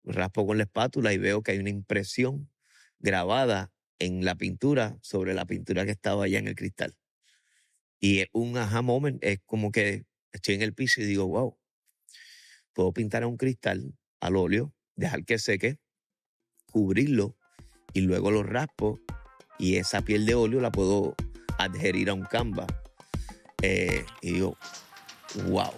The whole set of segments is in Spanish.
raspo con la espátula y veo que hay una impresión grabada en la pintura sobre la pintura que estaba allá en el cristal. Y es un aha moment, es como que estoy en el piso y digo, wow, puedo pintar a un cristal al óleo, dejar que seque, cubrirlo y luego lo raspo y esa piel de óleo la puedo adherir a un canvas. Y digo, wow.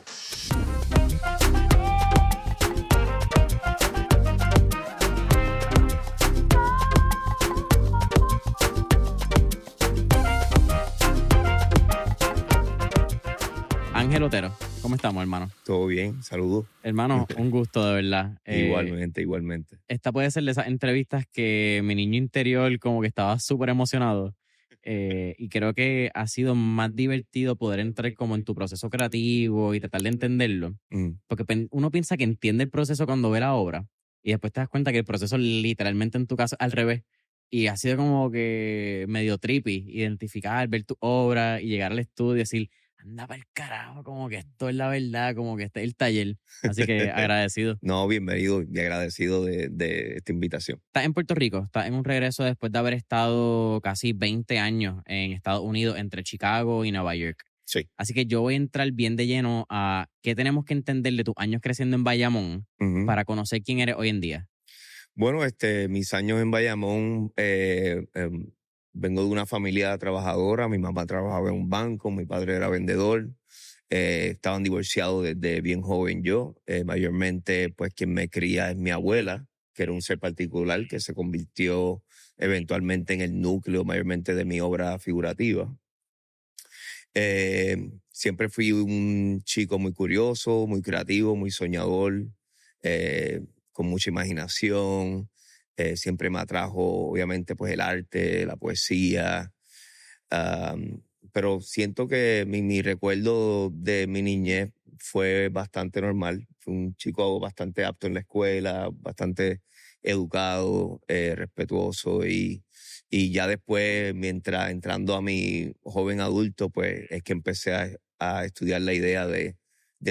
Ángel Otero, ¿cómo estamos, hermano? Todo bien, saludos. Hermano, un gusto, de verdad. Igualmente. Esta puede ser de esas entrevistas que mi niño interior como que estaba súper emocionado. Y creo que ha sido más divertido poder entrar como en tu proceso creativo y tratar de entenderlo. Mm. Porque uno piensa que entiende el proceso cuando ve la obra y después te das cuenta que el proceso literalmente en tu caso es al revés. Y ha sido como que medio trippy identificar, ver tu obra y llegar al estudio y decir, anda para el carajo, como que esto es la verdad, como que este es el taller. Así que agradecido. No, bienvenido y agradecido de esta invitación. Estás en Puerto Rico, estás en un regreso después de haber estado casi 20 años en Estados Unidos, entre Chicago y Nueva York. Sí. Así que yo voy a entrar bien de lleno a qué tenemos que entender de tus años creciendo en Bayamón Ujú. para conocer quién eres hoy en día. Bueno, mis años en Bayamón, vengo de una familia trabajadora. Mi mamá trabajaba en un banco, mi padre era vendedor. Estaban divorciados desde bien joven yo. Mayormente, pues quien me cría es mi abuela, que era un ser particular que se convirtió eventualmente en el núcleo mayormente de mi obra figurativa. Siempre fui un chico muy curioso, muy creativo, muy soñador, con mucha imaginación. Siempre me atrajo, obviamente, pues el arte, la poesía. Pero siento que mi recuerdo de mi niñez fue bastante normal. Fui un chico bastante apto en la escuela, bastante educado, respetuoso y ya después, mientras entrando a mi joven adulto, pues es que empecé a estudiar la idea de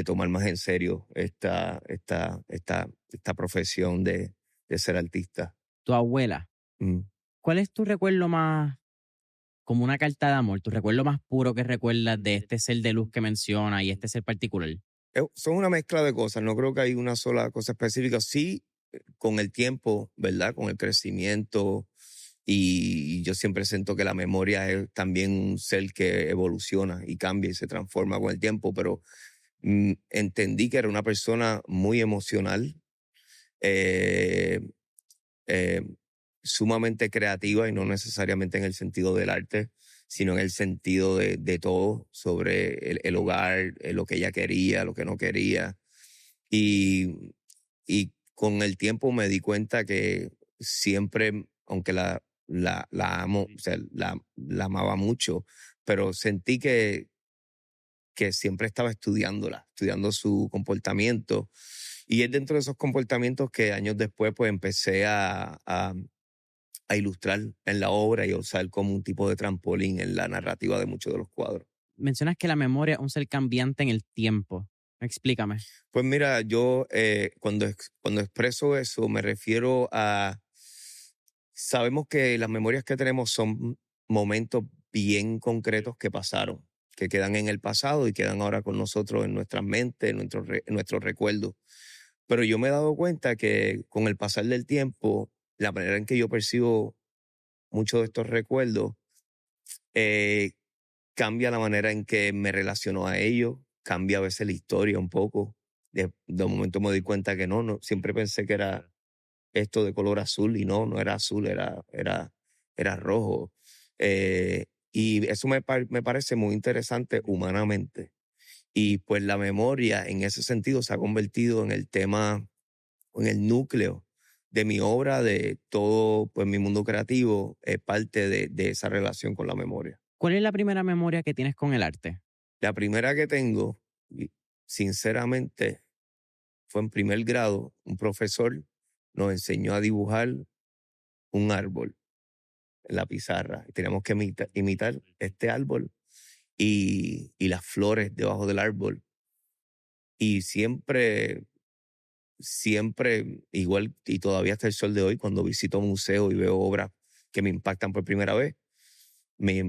tomar más en serio esta profesión de ser artista. Tu abuela, Mm. ¿cuál es tu recuerdo más, como una carta de amor, tu recuerdo más puro que recuerdas de este ser de luz que menciona y este ser particular? Son una mezcla de cosas, no creo que hay una sola cosa específica. Sí, con el tiempo, ¿verdad? Con el crecimiento y yo siempre siento que la memoria es también un ser que evoluciona y cambia y se transforma con el tiempo, pero entendí que era una persona muy emocional, eh, eh, sumamente creativa y no necesariamente en el sentido del arte, sino en el sentido de todo sobre el hogar, lo que ella quería, lo que no quería. Y con el tiempo me di cuenta que siempre, aunque la amo, o sea, la amaba mucho, pero sentí que siempre estaba estudiando su comportamiento. Y es dentro de esos comportamientos que años después pues empecé a ilustrar en la obra y a usar como un tipo de trampolín en la narrativa de muchos de los cuadros. Mencionas que la memoria es un ser cambiante en el tiempo. Explícame. Pues mira, yo cuando expreso eso me refiero a, sabemos que las memorias que tenemos son momentos bien concretos que pasaron, que quedan en el pasado y quedan ahora con nosotros en nuestras mentes, en nuestros recuerdos. Pero yo me he dado cuenta que con el pasar del tiempo, la manera en que yo percibo muchos de estos recuerdos, eh, cambia la manera en que me relaciono a ellos, cambia a veces la historia un poco. De momento me doy cuenta que no, siempre pensé que era esto de color azul y no era azul, era rojo. Y eso me parece muy interesante humanamente. Y pues la memoria en ese sentido se ha convertido en el tema, en el núcleo de mi obra, de todo pues mi mundo creativo, es parte de esa relación con la memoria. ¿Cuál es la primera memoria que tienes con el arte? La primera que tengo, y sinceramente, fue en primer grado. Un profesor nos enseñó a dibujar un árbol en la pizarra. Y teníamos que imitar este árbol y las flores debajo del árbol. Y siempre siempre, igual y todavía hasta el sol de hoy, cuando visito museos y veo obras que me impactan por primera vez, me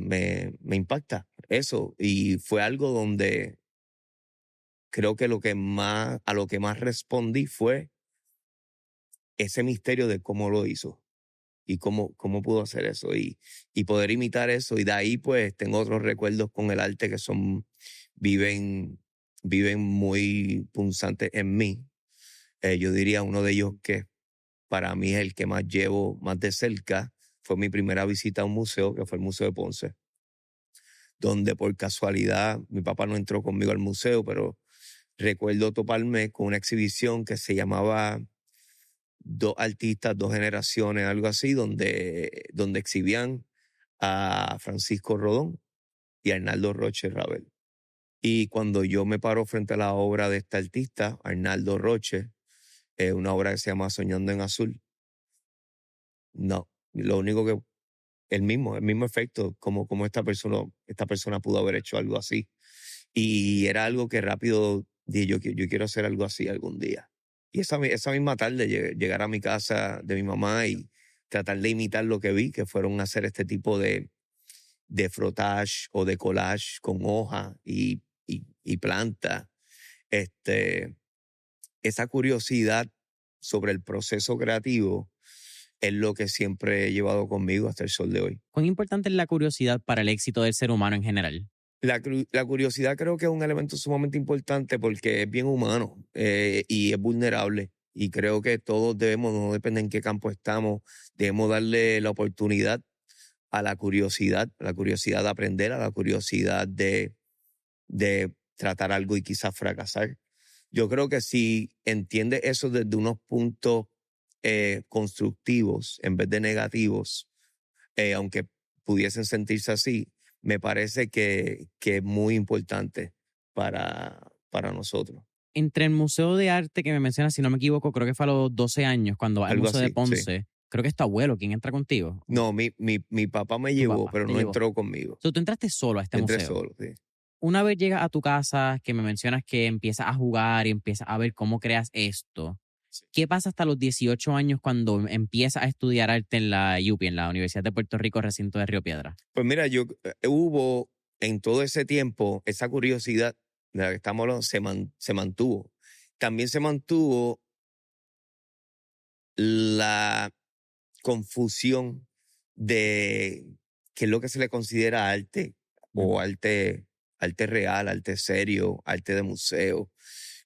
impacta eso. Y fue algo donde creo que a lo que más respondí fue ese misterio de cómo lo hizo y cómo pudo hacer eso y poder imitar eso. Y de ahí pues tengo otros recuerdos con el arte que viven, viven muy punzantes en mí. Yo diría uno de ellos que para mí es el que más llevo más de cerca. Fue mi primera visita a un museo, que fue el Museo de Ponce, donde por casualidad mi papá no entró conmigo al museo, pero recuerdo toparme con una exhibición que se llamaba Dos artistas, dos generaciones, algo así, donde exhibían a Francisco Rodón y a Arnaldo Roche Ravel. Y cuando yo me paro frente a la obra de este artista, Arnaldo Roche, una obra que se llama Soñando en Azul, no, lo único que, el mismo efecto, como esta persona pudo haber hecho algo así. Y era algo que rápido dije, yo quiero hacer algo así algún día. Y esa misma tarde llegar a mi casa de mi mamá y tratar de imitar lo que vi, que fueron hacer este tipo de frottage o de collage con hoja y planta. Este, esa curiosidad sobre el proceso creativo es lo que siempre he llevado conmigo hasta el sol de hoy. ¿Cuán importante es la curiosidad para el éxito del ser humano en general? La curiosidad creo que es un elemento sumamente importante porque es bien humano y es vulnerable. Y creo que todos debemos, no depende en qué campo estamos, debemos darle la oportunidad a la curiosidad de aprender, a la curiosidad de tratar algo y quizás fracasar. Yo creo que si entiendes eso desde unos puntos constructivos en vez de negativos, aunque pudiesen sentirse así, me parece que es muy importante para nosotros. Entre el Museo de Arte que me mencionas, si no me equivoco, creo que fue a los 12 años, cuando vas al Algo Museo de así, sí. Ponce, creo que es tu abuelo quien entra contigo, o No, mi papá me tu llevó, papá pero te no llevó. entró conmigo. So, tú entraste solo a este Yo entré museo. solo, sí. Una vez llegas a tu casa, que me mencionas que empiezas a jugar y empiezas a ver cómo creas esto, Sí. ¿qué pasa hasta los 18 años cuando empiezas a estudiar arte en la UPI, en la Universidad de Puerto Rico, recinto de Río Piedra? Pues mira, hubo en todo ese tiempo esa curiosidad de la que estamos hablando, se mantuvo. También se mantuvo la confusión de qué es lo que se le considera arte o Ujú. arte real, arte serio, arte de museo.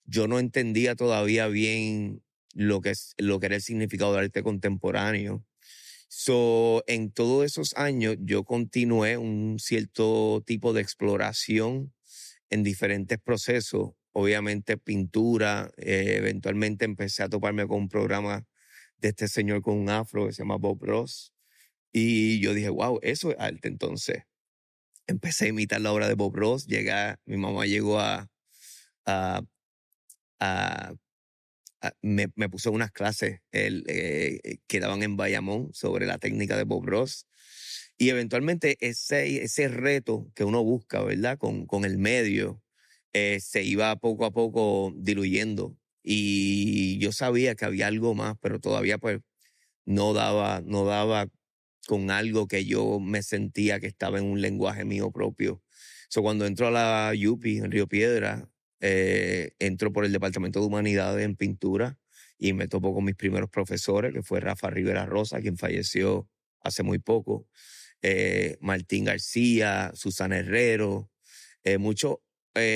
Yo no entendía todavía bien lo que era el significado del arte contemporáneo. En todos esos años yo continué un cierto tipo de exploración en diferentes procesos. Obviamente pintura, eventualmente empecé a toparme con un programa de este señor con un afro que se llama Bob Ross. Y yo dije, wow, eso es arte entonces. Empecé a imitar la obra de Bob Ross. Mi mamá llegó a, a- me puso unas clases que daban en Bayamón sobre la técnica de Bob Ross. Y eventualmente ese reto que uno busca, ¿verdad? Con el medio, se iba poco a poco diluyendo. Y yo sabía que había algo más, pero todavía pues no daba con algo que yo me sentía que estaba en un lenguaje mío propio. Cuando entro a la UPI en Río Piedra, entro por el Departamento de Humanidades en pintura y me topo con mis primeros profesores, que fue Rafa Rivera Rosa, quien falleció hace muy poco, Martín García, Susana Herrero, muchos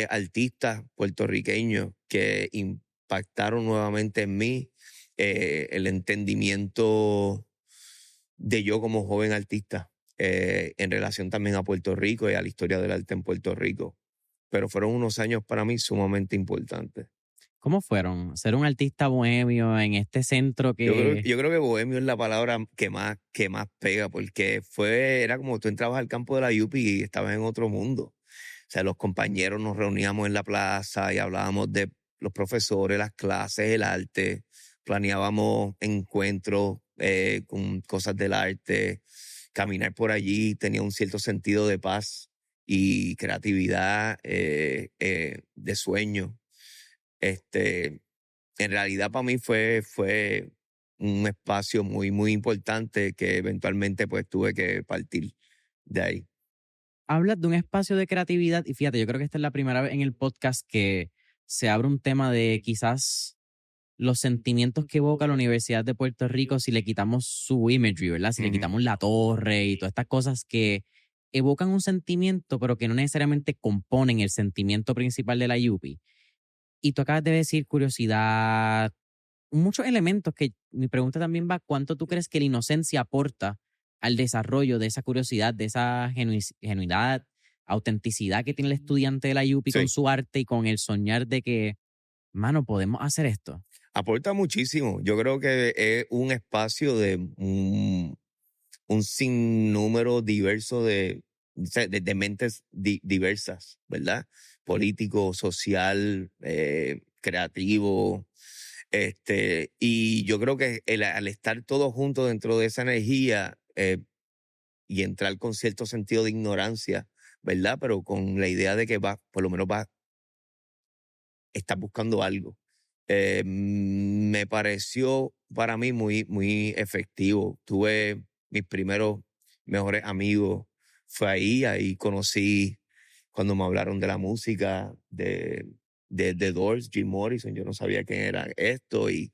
artistas puertorriqueños que impactaron nuevamente en mí el entendimiento de yo como joven artista en relación también a Puerto Rico y a la historia del arte en Puerto Rico. Pero fueron unos años para mí sumamente importantes. ¿Cómo fueron? Ser un artista bohemio en este centro Yo creo, que... yo creo que bohemio es la palabra que más pega, porque era como tú entrabas al campo de la UPI y estabas en otro mundo. O sea, los compañeros nos reuníamos en la plaza y hablábamos de los profesores, las clases, el arte, planeábamos encuentros con cosas del arte, caminar por allí tenía un cierto sentido de paz y creatividad, de sueño. Este, en realidad para mí fue un espacio muy, muy importante que eventualmente pues tuve que partir de ahí. Hablas de un espacio de creatividad y fíjate, yo creo que esta es la primera vez en el podcast que se abre un tema de quizás los sentimientos que evoca la Universidad de Puerto Rico si le quitamos su imagery, ¿verdad? Si le Ujú. quitamos la torre y todas estas cosas que evocan un sentimiento, pero que no necesariamente componen el sentimiento principal de la UPI. Y tú acabas de decir curiosidad, muchos elementos que mi pregunta también va, ¿cuánto tú crees que la inocencia aporta al desarrollo de esa curiosidad, de esa genuidad, autenticidad que tiene el estudiante de la UPI con Sí, su arte y con el soñar de que, mano, podemos hacer esto? aporta muchísimo. Yo creo que es un espacio de un sinnúmero diverso de mentes diversas, ¿verdad? Político, social, creativo. Y yo creo que al estar todos juntos dentro de esa energía y entrar con cierto sentido de ignorancia, ¿verdad? Pero con la idea de que por lo menos estás buscando algo. Me pareció para mí muy, muy efectivo. Tuve mis primeros mejores amigos. Fue ahí conocí cuando me hablaron de la música, de The Doors, Jim Morrison. Yo no sabía quién era esto y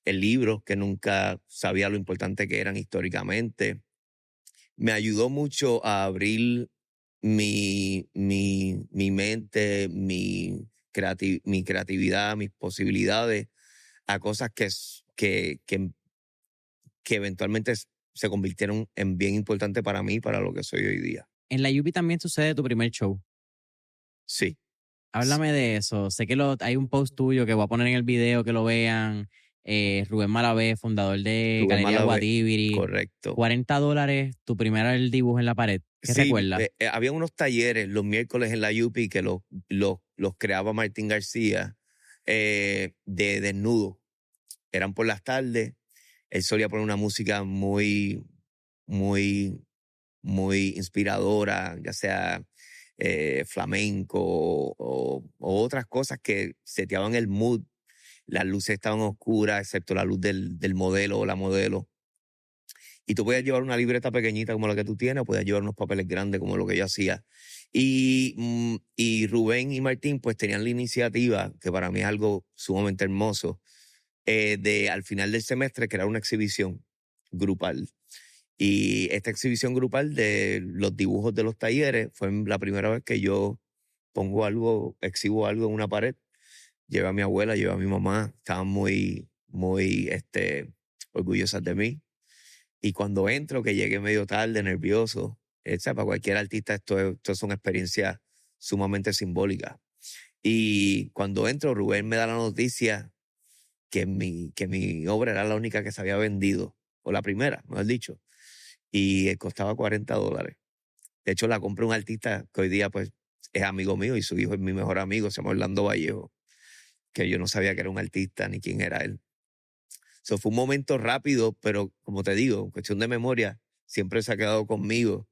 el libro, que nunca sabía lo importante que eran históricamente. Me ayudó mucho a abrir mi mente, mi creatividad, mis posibilidades a cosas que eventualmente se convirtieron en bien importantes para mí, para lo que soy hoy día. En la UPI también sucede tu primer show. Sí, s- Háblame de eso. Sé que hay un post tuyo que voy a poner en el video que lo vean. Rubén Malavé, fundador de Rubén Galería Malavé, Guatibiri. correcto. $40, tu primero el dibujo en la pared. ¿Qué Sí, recuerdas? había unos talleres los miércoles en la UPI que los creaba Martín García de desnudo. Eran por las tardes. Él solía poner una música muy, muy, muy inspiradora, ya sea flamenco o otras cosas que seteaban el mood. Las luces estaban oscuras, excepto la luz del modelo o la modelo. Y tú podías llevar una libreta pequeñita como la que tú tienes, o podías llevar unos papeles grandes como lo que yo hacía. Y Rubén y Martín pues tenían la iniciativa, que para mí es algo sumamente hermoso, de al final del semestre crear una exhibición grupal. Y esta exhibición grupal de los dibujos de los talleres fue la primera vez que yo exhibo algo en una pared. Llevé a mi abuela, llevé a mi mamá, estaban muy, muy orgullosas de mí. Y cuando entro, que llegué medio tarde, nervioso, para cualquier artista esto es una experiencia sumamente simbólica. Y cuando entro, Rubén me da la noticia que mi obra era la única que se había vendido, o la primera, mejor dicho, y costaba $40. De hecho, la compré un artista que hoy día pues es amigo mío y su hijo es mi mejor amigo, se llama Orlando Vallejo, que yo no sabía que era un artista ni quién era él. Eso fue un momento rápido, pero como te digo, en cuestión de memoria, siempre se ha quedado conmigo.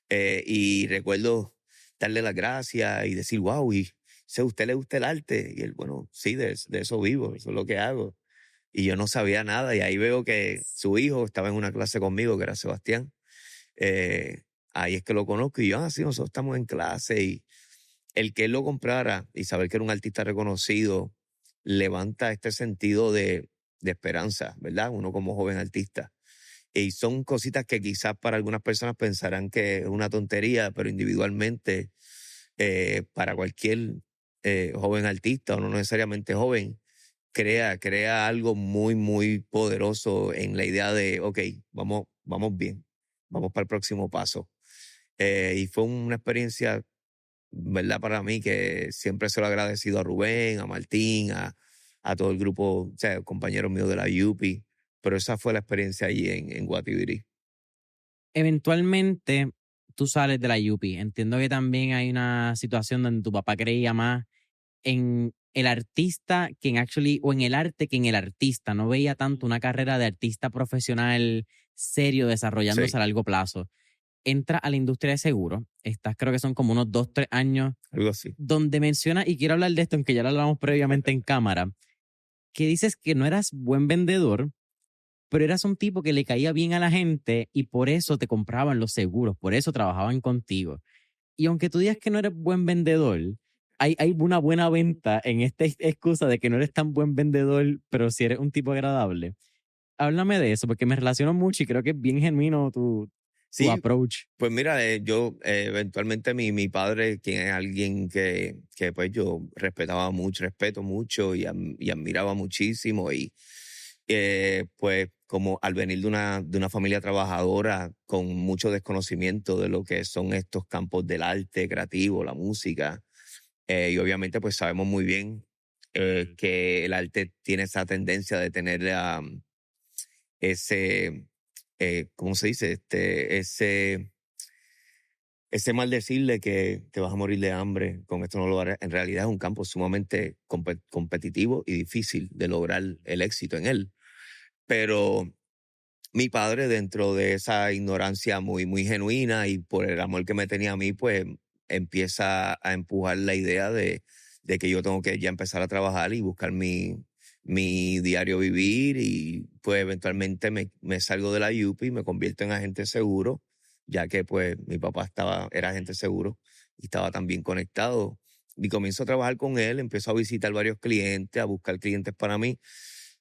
Y recuerdo darle las gracias y decir, wow, y si a usted le gusta el arte. Y él, bueno, sí, de eso vivo, eso es lo que hago. Y yo no sabía nada. Y ahí veo que su hijo estaba en una clase conmigo, que era Sebastián. Eh, Ahí es que lo conozco y yo, sí, nosotros estamos en clase. Y el que él lo comprara y saber que era un artista reconocido levanta este sentido de esperanza, ¿verdad? Uno como joven artista. Y son cositas que quizás para algunas personas pensarán que es una tontería, pero individualmente, para cualquier joven artista o no necesariamente joven, crea algo muy, muy poderoso en la idea de, ok, vamos bien, vamos para el próximo paso. Y fue una experiencia, ¿verdad? Para mí que siempre se lo he agradecido a Rubén, a Martín, a todo el grupo, o sea, compañeros míos de la UPI, pero esa fue la experiencia allí en Guatibiri. Eventualmente tú sales de la UPI. Entiendo que también hay una situación donde tu papá creía más en el artista que en actually, o en el arte que en el artista. No veía tanto una carrera de artista profesional serio desarrollándose Sí, a largo plazo. Entra a la industria de seguro. Estás, creo que son como unos 2, 3 años, algo así. donde menciona, y quiero hablar de esto, aunque ya lo hablamos previamente en cámara, que dices que no eras buen vendedor, pero eras un tipo que le caía bien a la gente y por eso te compraban los seguros, por eso trabajaban contigo. Y aunque tú digas que no eres buen vendedor, hay una buena venta en esta excusa de que no eres tan buen vendedor, pero si eres un tipo agradable. Háblame de eso, porque me relaciono mucho y creo que es bien genuino tu Sí, approach. pues mira, yo eventualmente mi padre, quien es alguien que pues yo respetaba mucho, respeto mucho y admiraba muchísimo y pues como al venir de una familia trabajadora con mucho desconocimiento de lo que son estos campos del arte creativo, la música, y obviamente pues sabemos muy bien que el arte tiene esa tendencia de tener ese, ¿cómo se dice? Ese maldecir de que te vas a morir de hambre, con esto no lo harás. En realidad es un campo sumamente competitivo y difícil de lograr el éxito en él. Pero mi padre, dentro de esa ignorancia muy, muy genuina y por el amor que me tenía a mí, pues empieza a empujar la idea de que yo tengo que ya empezar a trabajar y buscar mi diario vivir y pues eventualmente me salgo de la UPI y me convierto en agente seguro, ya que pues mi papá era agente seguro y estaba también conectado. Y comienzo a trabajar con él, empiezo a visitar varios clientes, a buscar clientes para mí,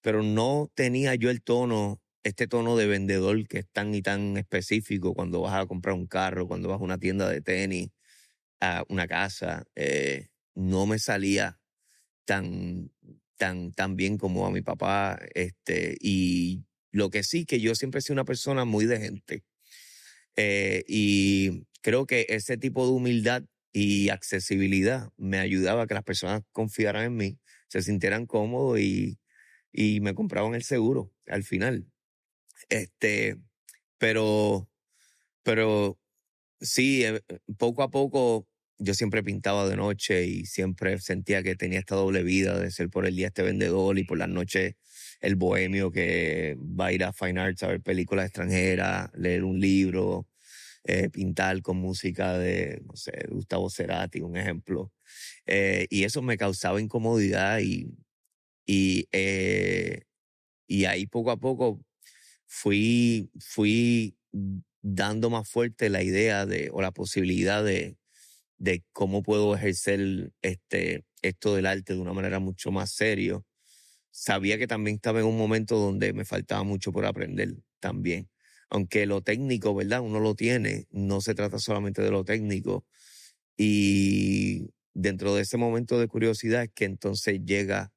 pero no tenía yo este tono de vendedor que es tan y tan específico cuando vas a comprar un carro, cuando vas a una tienda de tenis, a una casa. No me salía tan, tan bien como a mi papá. Y lo que sí, que yo siempre he sido una persona muy de gente. Y creo que ese tipo de humildad y accesibilidad me ayudaba a que las personas confiaran en mí, se sintieran cómodos y me compraban el seguro al final. Este, pero, pero sí, poco a poco yo siempre pintaba de noche y siempre sentía que tenía esta doble vida de ser por el día este vendedor y por las noches el bohemio que va a ir a Fine Arts a ver películas extranjeras, leer un libro, pintar con música de, no sé, de Gustavo Cerati, un ejemplo. Y eso me causaba incomodidad y, eh, y ahí poco a poco fui dando más fuerte la idea o la posibilidad de cómo puedo ejercer esto del arte de una manera mucho más serio. Sabía que también estaba en un momento donde me faltaba mucho por aprender también. Aunque lo técnico, ¿verdad? Uno lo tiene, no se trata solamente de lo técnico. Y dentro de ese momento de curiosidad es que entonces llega,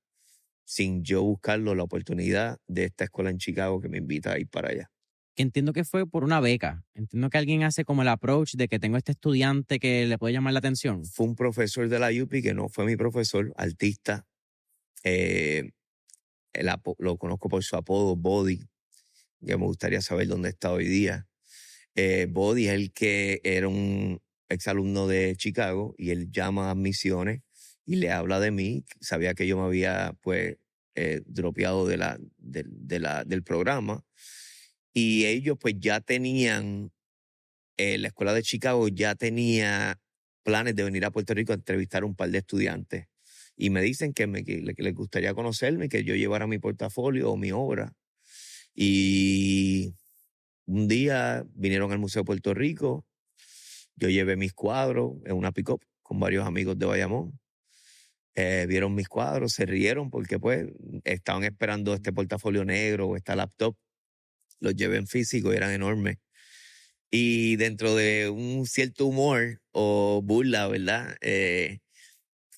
sin yo buscarlo, la oportunidad de esta escuela en Chicago que me invita a ir para allá. Que entiendo que fue por una beca. Entiendo que alguien hace como el approach de que tengo este estudiante que le puede llamar la atención. Fue un profesor de la UPI que no fue mi profesor, artista. eh, lo conozco por su apodo, Body, que me gustaría saber dónde está hoy día. Body es el que era un exalumno de Chicago y él llama a Misiones y le habla de mí. Sabía que yo me había pues dropeado del programa y ellos pues ya tenían, la escuela de Chicago ya tenía planes de venir a Puerto Rico a entrevistar a un par de estudiantes. Y me dicen que les gustaría conocerme, que yo llevara mi portafolio o mi obra. Y un día vinieron al Museo de Puerto Rico, yo llevé mis cuadros en una pick-up con varios amigos de Bayamón. Vieron mis cuadros, se rieron porque pues estaban esperando este portafolio negro o esta laptop. Los llevé en físico y eran enormes. Y dentro de un cierto humor o burla, ¿verdad?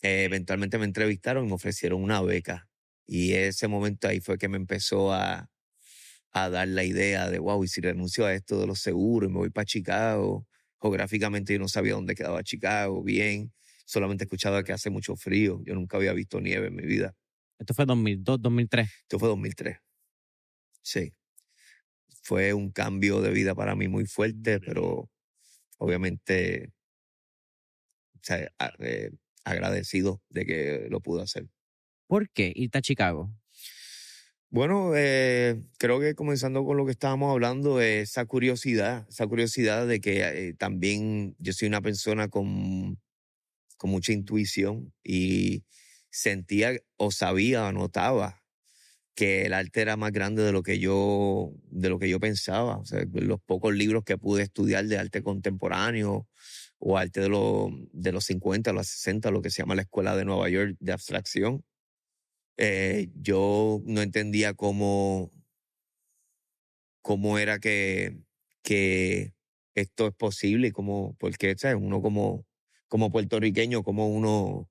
Eventualmente me entrevistaron y me ofrecieron una beca. Y ese momento ahí fue que me empezó a dar la idea de, wow, y si renuncio a esto de los seguros y me voy para Chicago. Geográficamente yo no sabía dónde quedaba Chicago, bien. Solamente escuchaba que hace mucho frío. Yo nunca había visto nieve en mi vida. Esto fue 2002, 2003. Esto fue 2003. Sí. Fue un cambio de vida para mí muy fuerte, pero obviamente, o sea, agradecido de que lo pude hacer. ¿Por qué irte a Chicago? Bueno, creo que comenzando con lo que estábamos hablando, esa curiosidad de que también yo soy una persona con mucha intuición y sentía o sabía o notaba que el arte era más grande de lo que yo pensaba. O sea, los pocos libros que pude estudiar de arte contemporáneo o arte de los 50, los 60, lo que se llama la Escuela de Nueva York de Abstracción, yo no entendía cómo era que esto es posible y cómo, porque, ¿sabes? Uno como puertorriqueño, como uno,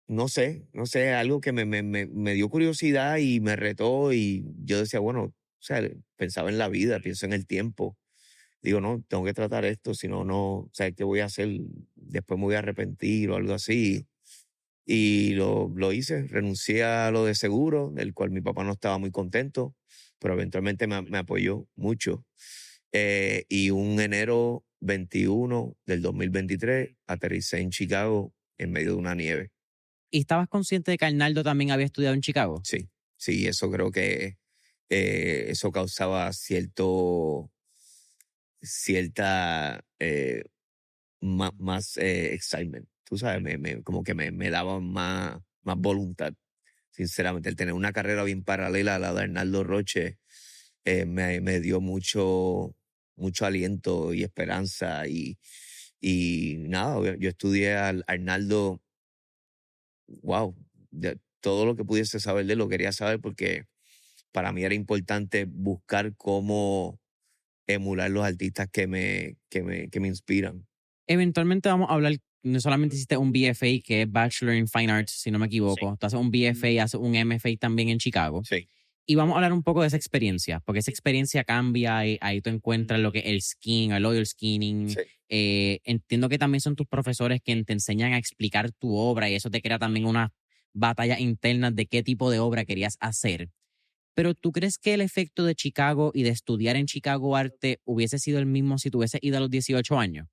no sé, algo que me dio curiosidad y me retó y yo decía, bueno, o sea, pensaba en la vida, pienso en el tiempo. Digo, no, tengo que tratar esto, si no, no, o sea, ¿qué voy a hacer? Después me voy a arrepentir o algo así. Y lo hice, renuncié a lo de seguro, del cual mi papá no estaba muy contento, pero eventualmente me apoyó mucho. Y un enero 21 del 2023 aterricé en Chicago en medio de una nieve. ¿Y estabas consciente de que Arnaldo también había estudiado en Chicago? Sí, sí, eso creo que eso causaba cierta más excitement. Tú sabes, como que me daba más voluntad. Sinceramente, el tener una carrera bien paralela a la de Arnaldo Roche me dio mucho aliento y esperanza. Y nada, yo estudié al Arnaldo, wow, todo lo que pudiese saber de él lo quería saber porque para mí era importante buscar cómo emular los artistas que me inspiran. Eventualmente vamos a hablar, no solamente hiciste un BFA, que es Bachelor in Fine Arts, si no me Sí, equivoco, tú haces un BFA, haces un MFA también en Chicago. sí. Y vamos a hablar un poco de esa experiencia, porque esa experiencia cambia y ahí tú encuentras lo que es el skiing, el oil skinning. Sí. Entiendo que también son tus profesores quienes te enseñan a explicar tu obra y eso te crea también una batalla interna de qué tipo de obra querías hacer. Pero ¿tú crees que el efecto de Chicago y de estudiar en Chicago arte hubiese sido el mismo si tú hubieses ido a los 18 años?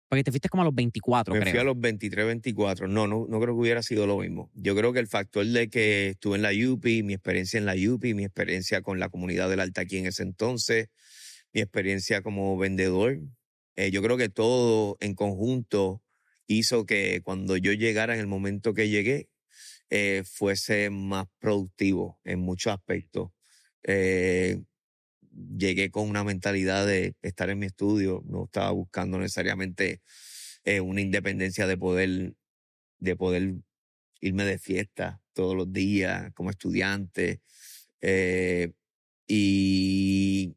Porque te fuiste como a los 24, Me fui a creo. los 23, 24. No creo que hubiera sido lo mismo. Yo creo que el factor de que estuve en la UPI, mi experiencia en la UPI, mi experiencia con la comunidad del arte aquí en ese entonces, mi experiencia como vendedor, yo creo que todo en conjunto hizo que cuando yo llegara en el momento que llegué, fuese más productivo en muchos aspectos. Eh, Llegué con una mentalidad de estar en mi estudio, no estaba buscando necesariamente una independencia de poder irme de fiesta todos los días como estudiante. eh, y,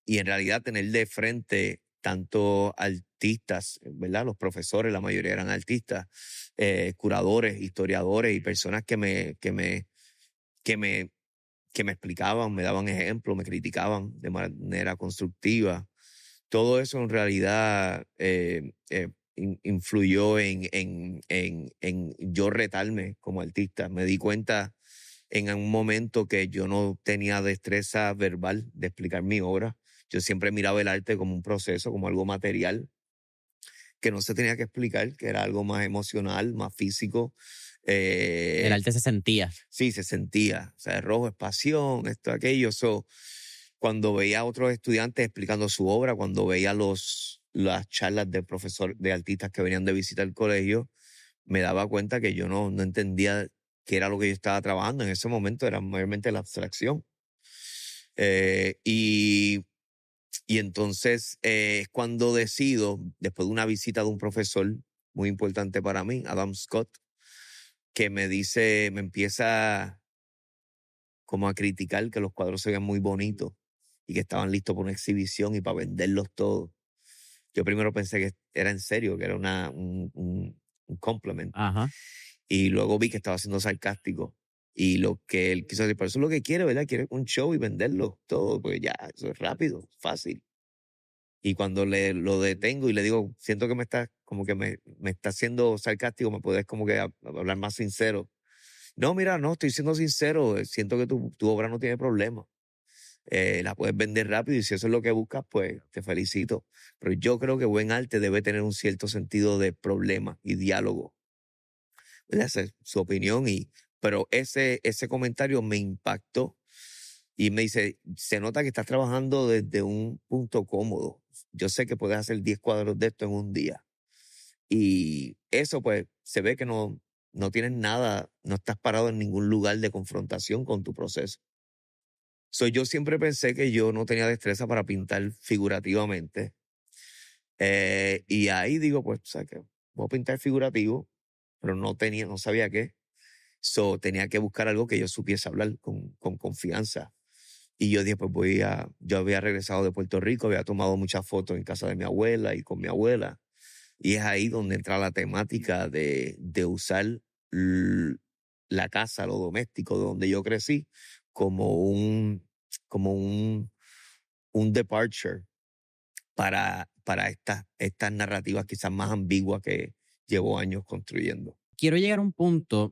y en realidad tener de frente tanto artistas, ¿verdad? Los profesores, la mayoría eran artistas, curadores, historiadores y personas que me, que me explicaban, me daban ejemplos, me criticaban de manera constructiva. Todo eso en realidad influyó en yo retarme como artista. Me di cuenta en un momento que yo no tenía destreza verbal de explicar mi obra. Yo siempre miraba el arte como un proceso, como algo material, que no se tenía que explicar, que era algo más emocional, más físico. El Eh, arte se sentía. Sí, se sentía. O sea, el rojo es pasión, esto, aquello. So, cuando veía a otros estudiantes explicando su obra, cuando veía las charlas de profesor, de artistas que venían de visita al colegio, me daba cuenta que yo no entendía qué era lo que yo estaba trabajando. En ese momento era mayormente la abstracción. Eh, y, y entonces es cuando decido, después de una visita de un profesor muy importante para mí, Adam Scott, que me dice, me empieza como a criticar que los cuadros se veían muy bonitos y que estaban listos para una exhibición y para venderlos todos. Yo primero pensé que era en serio, que era un compliment. Ajá. Y luego vi que estaba siendo sarcástico. Y lo que él quiso decir, pero eso es lo que quiere, ¿verdad? Quiere un show y venderlo todo, pues ya, eso es rápido, fácil. Y cuando lo detengo y le digo, siento que como que me está haciendo sarcástico, me puedes como que hablar más sincero. No, mira, no, estoy siendo sincero, siento que tu obra no tiene problema. La puedes vender rápido y si eso es lo que buscas, pues te felicito. Pero yo creo que buen arte debe tener un cierto sentido de problema y diálogo. Esa es su opinión, pero ese comentario me impactó y me dice, se nota que estás trabajando desde un punto cómodo. Yo sé que puedes hacer 10 cuadros de esto en un día. Y eso pues se ve que no tienes nada, no estás parado en ningún lugar de confrontación con tu proceso. Yo siempre pensé que yo no tenía destreza para pintar figurativamente. Y ahí digo, pues, o sea, que voy a pintar figurativo, pero no sabía qué. Tenía que buscar algo que yo supiese hablar con confianza. Y yo dije, pues yo había regresado de Puerto Rico, había tomado muchas fotos en casa de mi abuela y con mi abuela. Y es ahí donde entra la temática de usar l- la casa, lo doméstico, donde yo crecí, como un departure para estas narrativas quizás más ambiguas que llevo años construyendo. Quiero llegar a un punto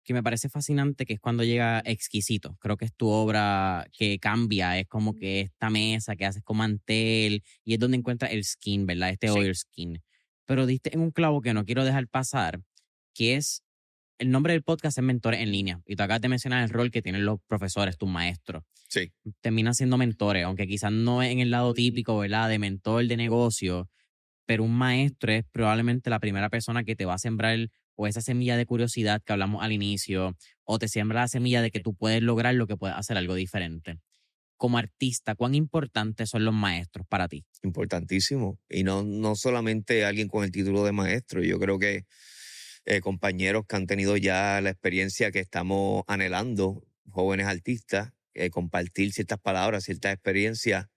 que me parece fascinante, que es cuando llega Exquisito. Creo que es tu obra que cambia, es como que esta mesa que haces con mantel y es donde encuentras el skin, ¿verdad? Este Sí, oil skin. Pero diste en un clavo que no quiero dejar pasar, que es el nombre del podcast es Mentores en Línea. Y tú acabas de mencionar el rol que tienen los profesores, tus maestros. sí, Terminan siendo mentores, aunque quizás no es en el lado típico, ¿verdad? De mentor de negocio, pero un maestro es probablemente la primera persona que te va a sembrar o esa semilla de curiosidad que hablamos al inicio, o te siembra la semilla de que tú puedes lograr lo que puedes hacer algo diferente. Como artista, ¿cuán importantes son los maestros para ti? importantísimo. Y no solamente alguien con el título de maestro, yo creo que compañeros que han tenido ya la experiencia que estamos anhelando, jóvenes artistas, compartir ciertas palabras, ciertas experiencias,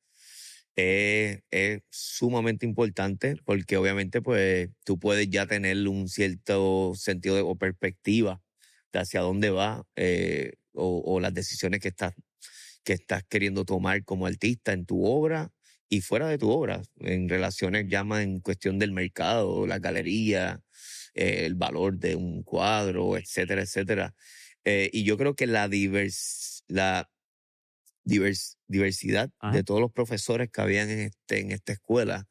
es sumamente importante porque obviamente pues tú puedes ya tener un cierto sentido o perspectiva de hacia dónde va o las decisiones que estás queriendo tomar como artista en tu obra y fuera de tu obra, en relaciones ya más en cuestión del mercado, la galería, el valor de un cuadro, etcétera, etcétera. Y yo creo que la diversidad Ajá. de todos los profesores que habían en esta escuela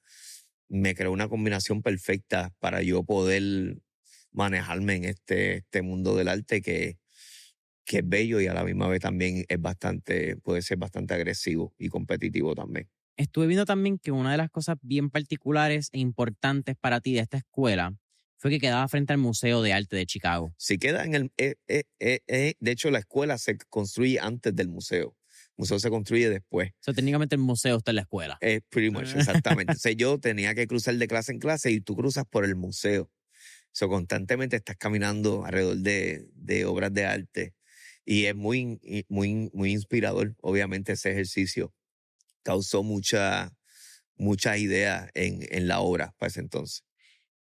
me creó una combinación perfecta para yo poder manejarme en este mundo del arte que es bello y a la misma vez también puede ser bastante agresivo y competitivo también. Estuve viendo también que una de las cosas bien particulares e importantes para ti de esta escuela fue que quedaba frente al Museo de Arte de Chicago. Si queda de hecho la escuela se construye antes del museo. El museo se construye después. O sea, técnicamente el museo está en la escuela. Pretty much, exactamente. Yo tenía que cruzar de clase en clase y tú cruzas por el museo. Constantemente estás caminando alrededor de obras de arte y es muy inspirador, obviamente, ese ejercicio. Causó muchas ideas en la obra para ese entonces.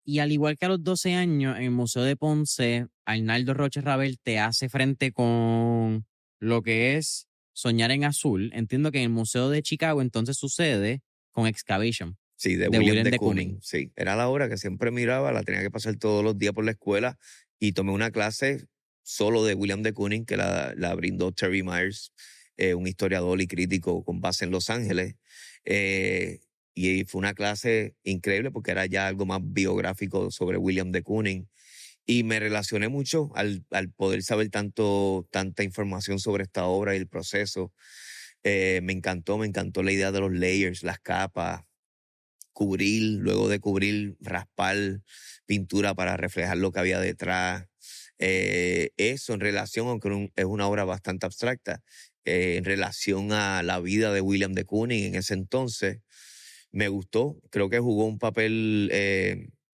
Y al igual que a los 12 años, en el Museo de Ponce, Arnaldo Roche Ravel te hace frente con lo que es Soñar en Azul. Entiendo que en el Museo de Chicago entonces sucede con Excavation, Sí, de de William William de de Kooning. Kooning. Sí, era la obra que siempre miraba, la tenía que pasar todos los días por la escuela y tomé una clase solo de William de Kooning que la brindó Terry Myers, un historiador y crítico con base en Los Ángeles. Y fue una clase increíble porque era ya algo más biográfico sobre William de Kooning. Y me relacioné mucho al poder saber tanta información sobre esta obra y el proceso. Me encantó la idea de los layers, las capas, cubrir, luego de cubrir, raspar pintura para reflejar lo que había detrás. Eso en relación, aunque es una obra bastante abstracta, en relación a la vida de William de Kooning en ese entonces, me gustó. Creo que jugó un papel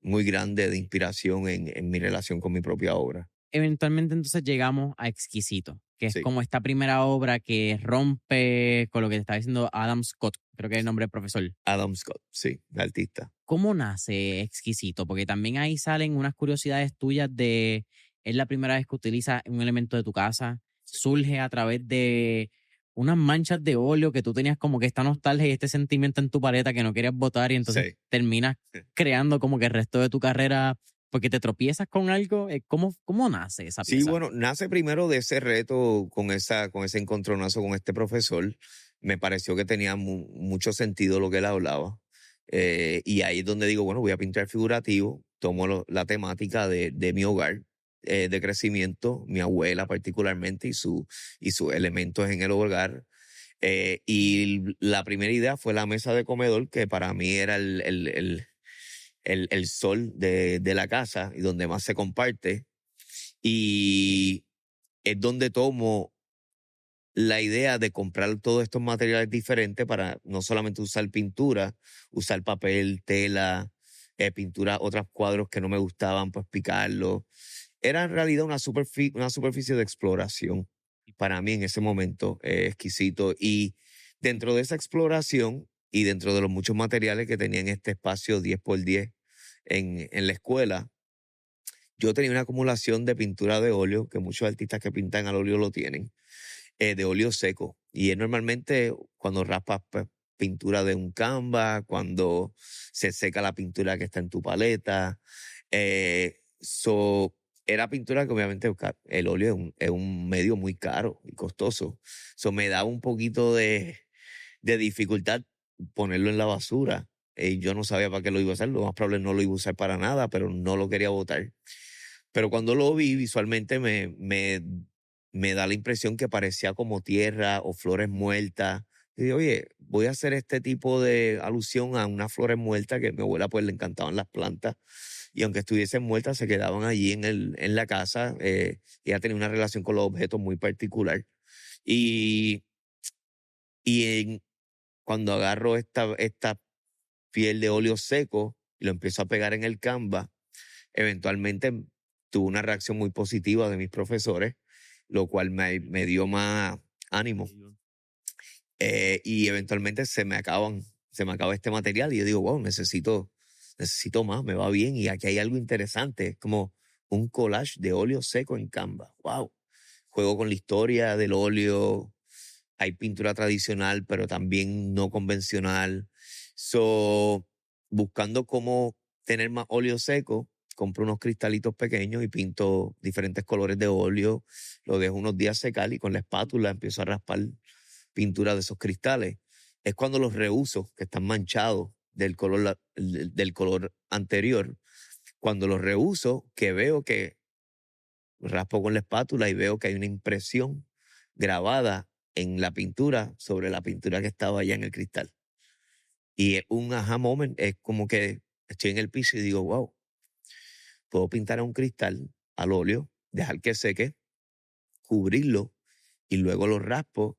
muy grande de inspiración en mi relación con mi propia obra. Eventualmente entonces llegamos a Exquisito, que es Sí, como esta primera obra que rompe con lo que te estaba diciendo Adam Scott, creo que es el nombre del profesor. Adam Scott, sí, el artista. ¿Cómo nace Exquisito? Porque también ahí salen unas curiosidades tuyas de, es la primera vez que utilizas un elemento de tu casa, Sí. surge a través de unas manchas de óleo que tú tenías como que esta nostalgia y este sentimiento en tu paleta que no querías botar y entonces Sí. terminas creando como que el resto de tu carrera porque te tropiezas con algo. ¿Cómo nace esa Sí, pieza? bueno, nace primero de ese reto con ese encontronazo con este profesor. Me pareció que tenía mucho sentido lo que él hablaba. Y ahí es donde digo, bueno, voy a pintar figurativo, tomo la temática de mi hogar de crecimiento, mi abuela particularmente y sus elementos en el hogar. Y la primera idea fue la mesa de comedor, que para mí era el sol de la casa y donde más se comparte. Y es donde tomo la idea de comprar todos estos materiales diferentes para no solamente usar pintura, usar papel, tela, pintura, otros cuadros que no me gustaban, pues picarlos. Era en realidad una superficie de exploración para mí en ese momento, exquisito. Y dentro de esa exploración y dentro de los muchos materiales que tenía en este espacio 10x10 en la escuela, yo tenía una acumulación de pintura de óleo, que muchos artistas que pintan al óleo lo tienen, de óleo seco. Y es normalmente cuando raspas pues, pintura de un canvas, cuando se seca la pintura que está en tu paleta. So, era pintura que obviamente el óleo es un medio muy caro y costoso. So, me daba un poquito de dificultad ponerlo en la basura. Yo no sabía para qué lo iba a usar, lo más probable no lo iba a usar para nada, pero no lo quería botar. Pero cuando lo vi visualmente me da la impresión que parecía como tierra o flores muertas. Y digo, oye, voy a hacer este tipo de alusión a unas flores muertas que a mi abuela pues le encantaban las plantas. Y aunque estuviesen muertas, se quedaban allí en la casa. Ella tenía una relación con los objetos muy particular. Y, y cuando agarro esta piel de óleo seco y lo empiezo a pegar en el canvas, eventualmente tuve una reacción muy positiva de mis profesores, lo cual me dio más ánimo. Y eventualmente se me acaba este material y yo digo, wow, necesito más, me va bien y aquí hay algo interesante. Es como un collage de óleo seco en Canva. Wow. Juego con la historia del óleo. Hay pintura tradicional, pero también no convencional. So, buscando cómo tener más óleo seco, compro unos cristalitos pequeños y pinto diferentes colores de óleo. Lo dejo unos días secar y con la espátula empiezo a raspar pintura de esos cristales. Es cuando los reuso, que están manchados del color anterior. Cuando los reuso, que veo que raspo con la espátula y veo que hay una impresión grabada en la pintura sobre la pintura que estaba allá en el cristal. Y es un aha moment, es como que estoy en el piso y digo, wow, puedo pintar a un cristal al óleo, dejar que seque, cubrirlo y luego lo raspo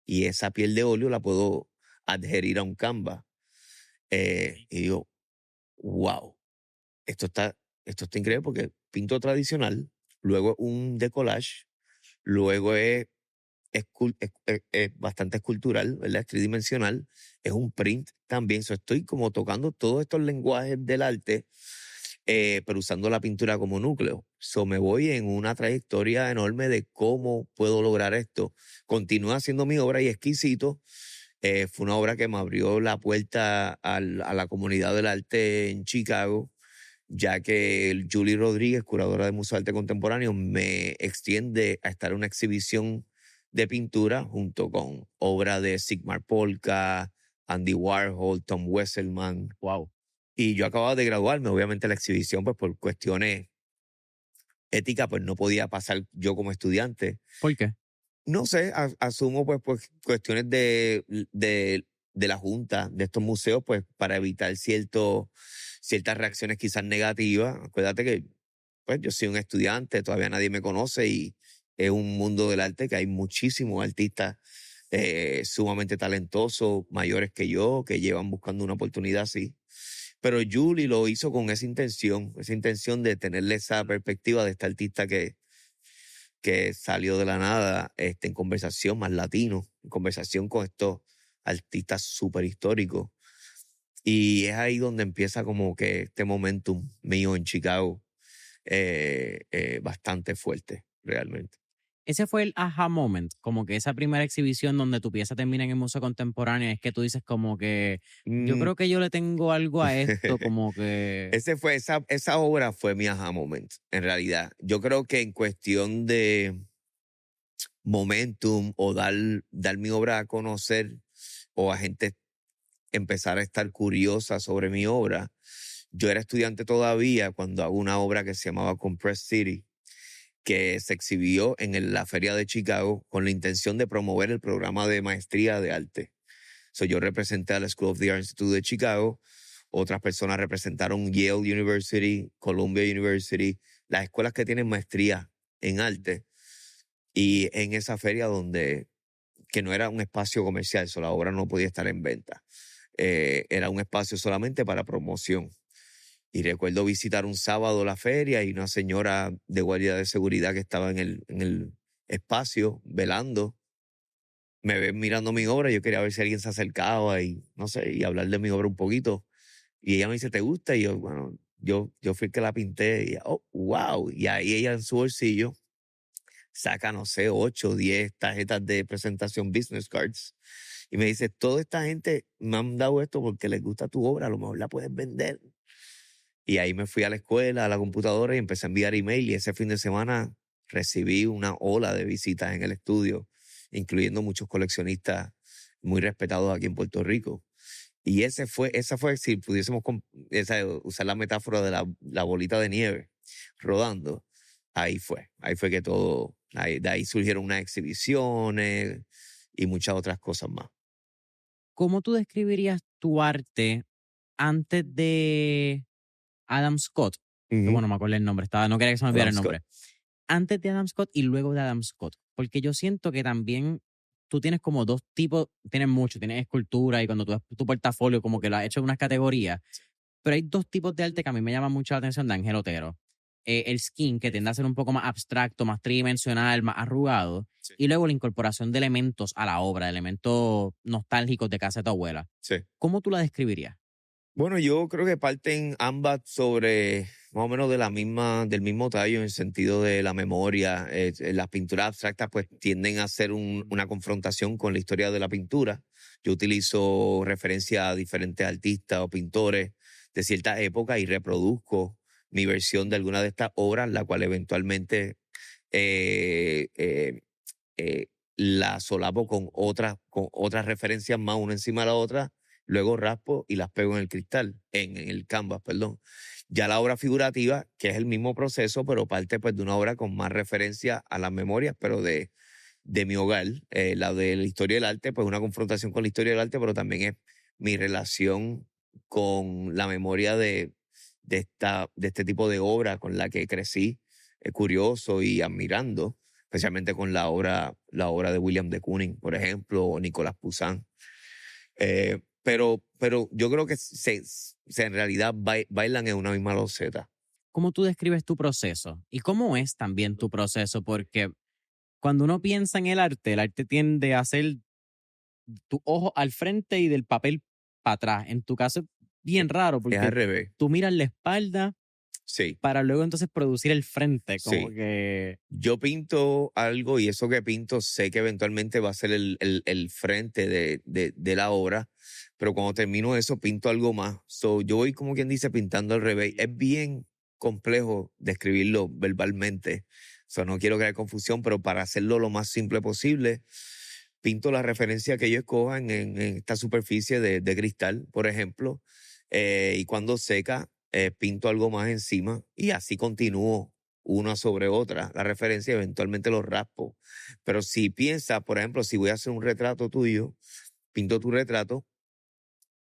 y esa piel de óleo la puedo adherir a un canvas. Y digo, wow, esto está, esto está increíble porque pinto tradicional, luego un decollage, luego es bastante escultural, ¿verdad? Es tridimensional, es un print también. So, estoy como tocando todos estos lenguajes del arte, pero usando la pintura como núcleo. So, me voy en una trayectoria enorme de cómo puedo lograr esto. Continúo haciendo mi obra y exquisito. Fue una obra que me abrió la puerta a la comunidad del arte en Chicago, ya que Julie Rodríguez, curadora del Museo de Arte Contemporáneo, me extiende a estar en una exhibición de pintura junto con obra de Sigmar Polka, Andy Warhol, Tom Wesselman. Wow. Y yo acababa de graduarme, obviamente la exhibición, pues por cuestiones éticas, pues no podía pasar yo como estudiante. ¿Por qué? No sé, asumo pues cuestiones de la junta de estos museos, pues para evitar ciertas reacciones quizás negativas. Acuérdate que pues yo soy un estudiante, todavía nadie me conoce y es un mundo del arte que hay muchísimos artistas sumamente talentosos, mayores que yo, que llevan buscando una oportunidad así. Pero Julie lo hizo con esa intención de tenerle esa perspectiva de este artista que salió de la nada en conversación más latino, en conversación con estos artistas súper históricos. Y es ahí donde empieza como que este momentum mío en Chicago bastante fuerte, realmente. Ese fue el aha moment, como que esa primera exhibición donde tu pieza termina en el Museo Contemporáneo, es que tú dices como que yo Mm, creo que yo le tengo algo a esto, como que esa obra fue mi aha moment, en realidad. Yo creo que en cuestión de momentum o dar mi obra a conocer o a gente empezar a estar curiosa sobre mi obra. Yo era estudiante todavía cuando hago una obra que se llamaba Compress City, que se exhibió en la Feria de Chicago con la intención de promover el programa de maestría de arte. So, yo representé a la School of the Art Institute de Chicago, otras personas representaron Yale University, Columbia University, las escuelas que tienen maestría en arte. Y en esa feria que no era un espacio comercial, la obra no podía estar en venta. Era un espacio solamente para promoción. Y recuerdo visitar un sábado la feria y una señora de guardia de seguridad que estaba en el espacio velando. Me ven mirando mi obra, yo quería ver si alguien se acercaba y no sé, y hablar de mi obra un poquito. Y ella me dice, ¿te gusta? Y yo, bueno, yo fui el que la pinté. Y ella, oh, wow. Y ahí ella en su bolsillo saca, no sé, 8 o 10 tarjetas de presentación, business cards. Y me dice, toda esta gente me han dado esto porque les gusta tu obra, a lo mejor la puedes vender. Y ahí me fui a la escuela, a la computadora y empecé a enviar email. Y ese fin de semana recibí una ola de visitas en el estudio, incluyendo muchos coleccionistas muy respetados aquí en Puerto Rico. Y esa fue si pudiésemos usar la metáfora de la bolita de nieve rodando, ahí fue que todo, de ahí surgieron unas exhibiciones y muchas otras cosas más. ¿Cómo tú describirías tu arte antes de Adam Scott? Que Ujú. bueno, me acuerdo el nombre, no quería que se me olvidara Adam el Scott. nombre. Antes de Adam Scott y luego de Adam Scott. Porque yo siento que también tú tienes como dos tipos, tienes mucho, tienes escultura y cuando tú ves tu portafolio como que lo has hecho en unas categorías, pero hay dos tipos de arte que a mí me llaman mucho la atención de Ángel Otero. El skin, que tiende a ser un poco más abstracto, más tridimensional, más arrugado, Sí. y luego la incorporación de elementos a la obra, elementos nostálgicos de casa de tu abuela. Sí. ¿Cómo tú la describirías? Bueno, yo creo que parten ambas sobre más o menos del mismo tallo en el sentido de la memoria. Las pinturas abstractas pues tienden a ser una confrontación con la historia de la pintura. Yo utilizo referencia a diferentes artistas o pintores de cierta época y reproduzco mi versión de alguna de estas obras, la cual eventualmente eh, eh, eh, la solapo con otras referencias más una encima de la otra, luego raspo y las pego en el cristal, en el canvas, perdón. Ya la obra figurativa, que es el mismo proceso, pero parte pues de una obra con más referencia a las memorias, pero de mi hogar, la de la historia del arte, pues una confrontación con la historia del arte, pero también es mi relación con la memoria de este tipo de obra con la que crecí, curioso y admirando, especialmente con la obra de William de Kooning, por ejemplo, o Nicolás Poussin. Pero yo creo que en realidad bailan en una misma loseta. ¿Cómo tú describes tu proceso? ¿Y cómo es también tu proceso? Porque cuando uno piensa en el arte tiende a ser tu ojo al frente y del papel para atrás. En tu caso es bien raro Es al porque revés. tú miras la espalda Sí, para luego entonces producir el frente, como sí. que Yo pinto algo y eso que pinto sé que eventualmente va a ser el frente de la obra, pero cuando termino eso pinto algo más. So, yo voy como quien dice pintando al revés. Es bien complejo describirlo verbalmente. So, no quiero crear confusión, pero para hacerlo lo más simple posible, pinto la referencia que yo escoja en esta superficie de cristal, por ejemplo, y cuando seca, pinto algo más encima y así continúo una sobre otra, la referencia, eventualmente lo raspo. Pero si piensas, por ejemplo, si voy a hacer un retrato tuyo, pinto tu retrato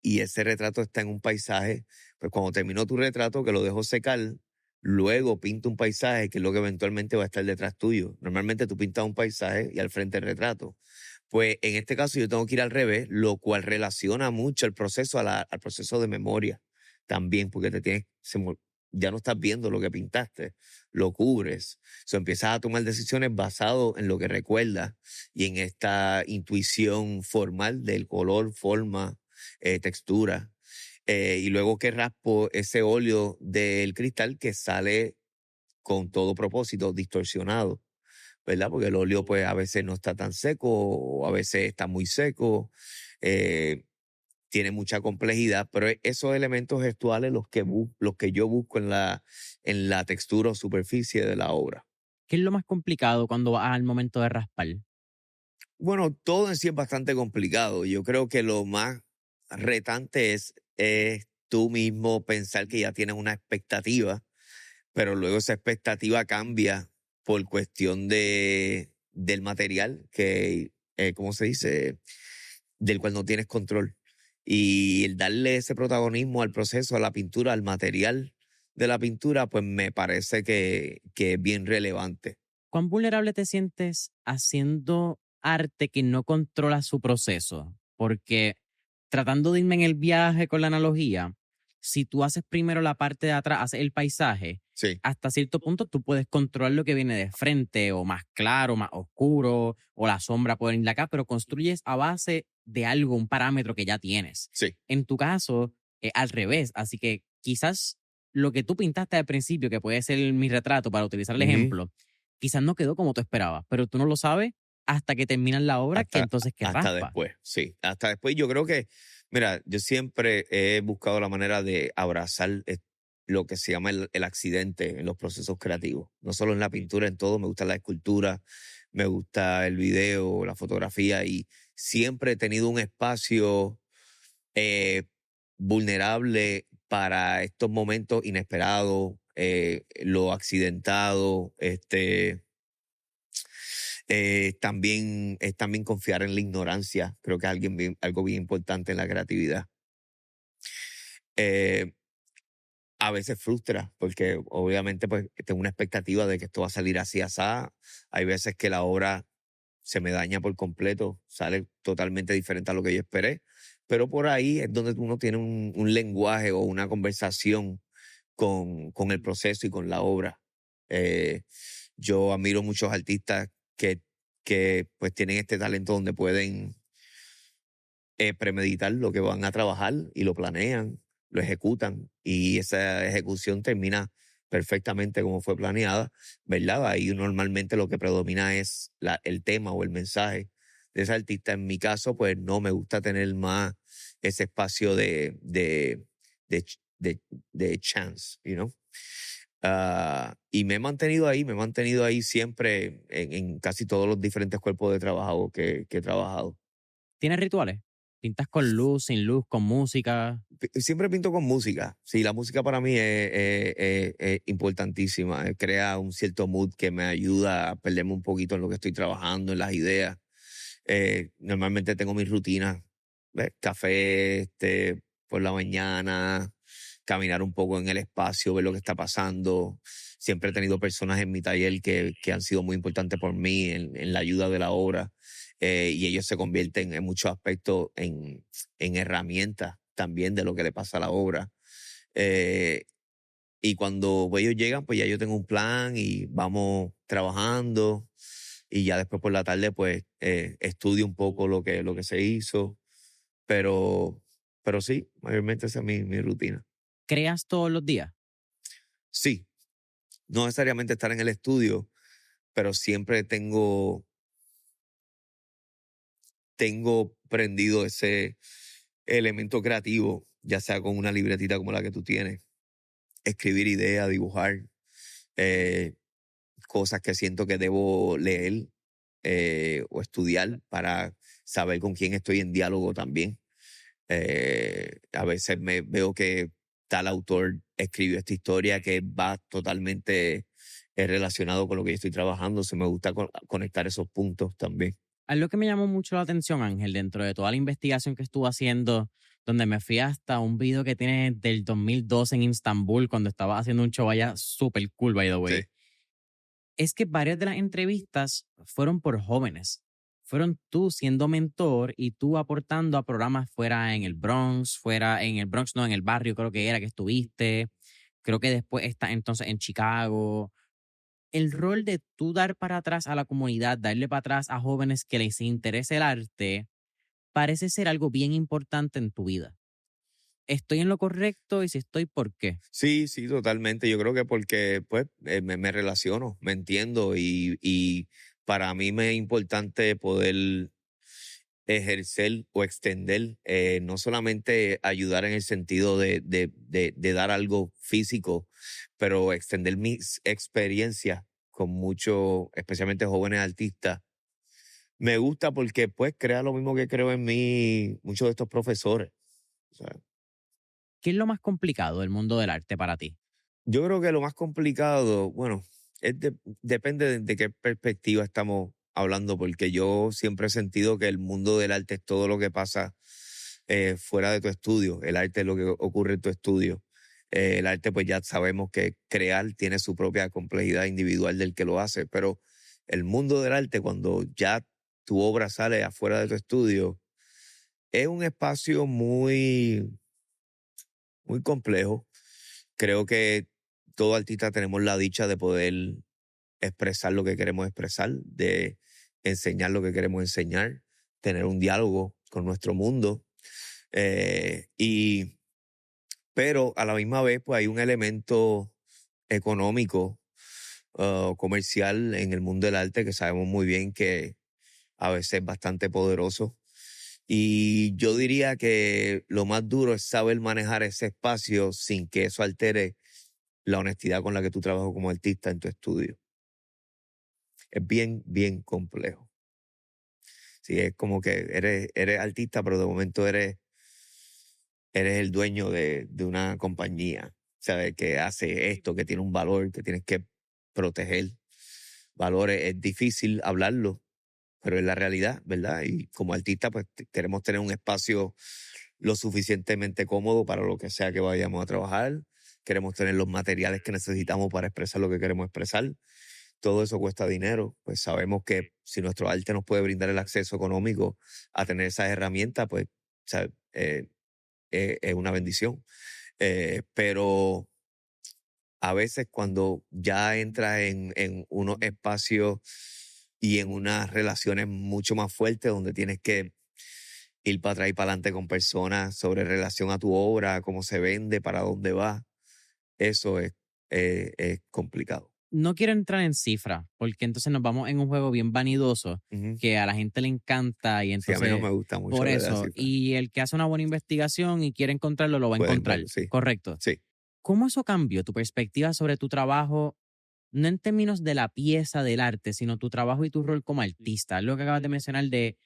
y ese retrato está en un paisaje, pues cuando termino tu retrato, que lo dejo secar, luego pinto un paisaje que es lo que eventualmente va a estar detrás tuyo. Normalmente tú pintas un paisaje y al frente el retrato. Pues en este caso yo tengo que ir al revés, lo cual relaciona mucho el proceso al proceso de memoria también, porque ya no estás viendo lo que pintaste, lo cubres. Empiezas a tomar decisiones basado en lo que recuerdas y en esta intuición formal del color, forma, textura. Y luego que raspo ese óleo del cristal que sale con todo propósito, distorsionado, ¿verdad? Porque el óleo pues a veces no está tan seco o a veces está muy seco, eh, tiene mucha complejidad, pero esos elementos gestuales los que yo busco en la textura o superficie de la obra. ¿qué es lo más complicado cuando vas al momento de raspar? Bueno, todo en sí es bastante complicado. Yo creo que lo más retante es tú mismo pensar que ya tienes una expectativa, pero luego esa expectativa cambia por cuestión del material que, ¿cómo se dice? Del cual no tienes control. Y el darle ese protagonismo al proceso, a la pintura, al material de la pintura, pues me parece que es bien relevante. ¿Cuán vulnerable te sientes haciendo arte que no controla su proceso? Porque tratando de irme en el viaje con la analogía, si tú haces primero la parte de atrás, haces el paisaje, Sí, hasta cierto punto tú puedes controlar lo que viene de frente, o más claro, más oscuro, o la sombra puede venir de acá, pero construyes a base de algo, un parámetro que ya tienes. sí. En tu caso, al revés, así que quizás lo que tú pintaste al principio, que puede ser mi retrato para utilizar el Ujú. ejemplo, quizás no quedó como tú esperabas, pero tú no lo sabes hasta que terminas la obra, que Hasta, entonces que hasta raspa. después, sí. Hasta después yo creo que, mira, yo siempre he buscado la manera de abrazar lo que se llama el accidente en los procesos creativos. No solo en la pintura, en todo. Me gusta la escultura, me gusta el video, la fotografía y siempre he tenido un espacio eh, vulnerable para estos momentos inesperados, lo accidentado, también es también confiar en la ignorancia. Creo que es algo bien importante en la creatividad. Eh, a veces frustra porque obviamente pues tengo una expectativa de que esto va a salir así, asá. Hay veces que la obra se me daña por completo, sale totalmente diferente a lo que yo esperé. Pero por ahí es donde uno tiene un lenguaje o una conversación con el proceso y con la obra. Eh, yo admiro muchos artistas que, que pues tienen este talento donde pueden premeditar lo que van a trabajar y lo planean, lo ejecutan y esa ejecución termina perfectamente como fue planeada, ¿verdad? Ahí normalmente lo que predomina es el tema o el mensaje de ese artista. En mi caso, pues no me gusta tener más ese espacio de, ch- de chance, you know? Y me he mantenido ahí siempre en casi todos los diferentes cuerpos de trabajo que he trabajado. ¿Tienes rituales? ¿Pintas con luz, sin luz, con música? Siempre pinto con música. Sí, la música para mí es importantísima. Crea un cierto mood que me ayuda a perderme un poquito en lo que estoy trabajando, en las ideas. Normalmente tengo mis rutinas. ¿Ves? Café por la mañana, caminar un poco en el espacio, ver lo que está pasando. Siempre he tenido personas en mi taller que han sido muy importantes por mí en la ayuda de la obra. Y ellos se convierten en muchos aspectos en herramientas también de lo que le pasa a la obra. Eh, y cuando ellos llegan, pues ya yo tengo un plan y vamos trabajando. Y ya después por la tarde, pues estudio un poco lo que se hizo. Pero, pero sí, mayormente esa es mi rutina. ¿Creas todos los días? Sí, no necesariamente estar en el estudio, pero siempre tengo prendido ese elemento creativo, ya sea con una libretita como la que tú tienes, escribir ideas, dibujar, eh, cosas que siento que debo leer o estudiar para saber con quién estoy en diálogo también. A veces me veo que tal autor escribió esta historia que va totalmente relacionado con lo que yo estoy trabajando. Se me gusta conectar esos puntos también. Algo que me llamó mucho la atención, Ángel, dentro de toda la investigación que estuve haciendo, donde me fui hasta un video que tiene del 2012 en Istambul, cuando estaba haciendo un show allá súper cool, by the Sí, way, es que varias de las entrevistas fueron por jóvenes. Fueron tú siendo mentor y tú aportando a programas fuera en el Bronx, no, en el barrio creo que era que estuviste. Creo que después está entonces en Chicago. El rol de tú dar para atrás a la comunidad, darle para atrás a jóvenes que les interese el arte, parece ser algo bien importante en tu vida. ¿Estoy en lo correcto? Y si estoy, ¿por qué? sí, sí, totalmente. Yo creo que porque pues me relaciono, me entiendo y para mí me es importante poder ejercer o extender, no solamente ayudar en el sentido de dar algo físico, pero extender mis experiencias con muchos, especialmente jóvenes artistas. Me gusta porque pues crea lo mismo que creo en mí muchos de estos profesores. O sea, ¿Qué es lo más complicado del mundo del arte para ti? yo creo que lo más complicado, bueno, depende de qué perspectiva estamos hablando, porque yo siempre he sentido que el mundo del arte es todo lo que pasa fuera de tu estudio. El arte es lo que ocurre en tu estudio. El arte, pues ya sabemos que crear tiene su propia complejidad individual del que lo hace, pero el mundo del arte, cuando ya tu obra sale afuera de tu estudio, es un espacio muy, muy complejo. Creo que todo artista tenemos la dicha de poder expresar lo que queremos expresar, de enseñar lo que queremos enseñar, tener un diálogo con nuestro mundo. Pero a la misma vez, pues hay un elemento económico, comercial en el mundo del arte que sabemos muy bien que a veces es bastante poderoso. Y yo diría que lo más duro es saber manejar ese espacio sin que eso altere la honestidad con la que tú trabajas como artista en tu estudio. Es bien, bien complejo. Sí, es como que eres artista, pero de momento eres el dueño de una compañía, ¿sabes? Que hace esto, que tiene un valor, que tienes que proteger. Valores, es difícil hablarlo, pero es la realidad, ¿verdad? Y como artista, pues queremos tener un espacio lo suficientemente cómodo para lo que sea que vayamos a trabajar. Queremos tener los materiales que necesitamos para expresar lo que queremos expresar. Todo eso cuesta dinero. Pues sabemos que si nuestro arte nos puede brindar el acceso económico a tener esas herramientas, pues, ¿sabes? Es una bendición. Pero a veces cuando ya entras en unos espacios y en unas relaciones mucho más fuertes donde tienes que ir para atrás y para adelante con personas sobre relación a tu obra, cómo se vende, para dónde va, eso es complicado. No quiero entrar en cifras, porque entonces nos vamos en un juego bien vanidoso Ujú. que a la gente le encanta y Sí, a mí no entonces me gusta mucho por hablar de las eso, cifras. y el que hace una buena investigación y quiere encontrarlo, lo va a Pueden encontrar, verlo, sí, correcto. sí. ¿Cómo eso cambió tu perspectiva sobre tu trabajo, no en términos de la pieza del arte, sino tu trabajo y tu rol como artista? Lo que acabas de mencionar de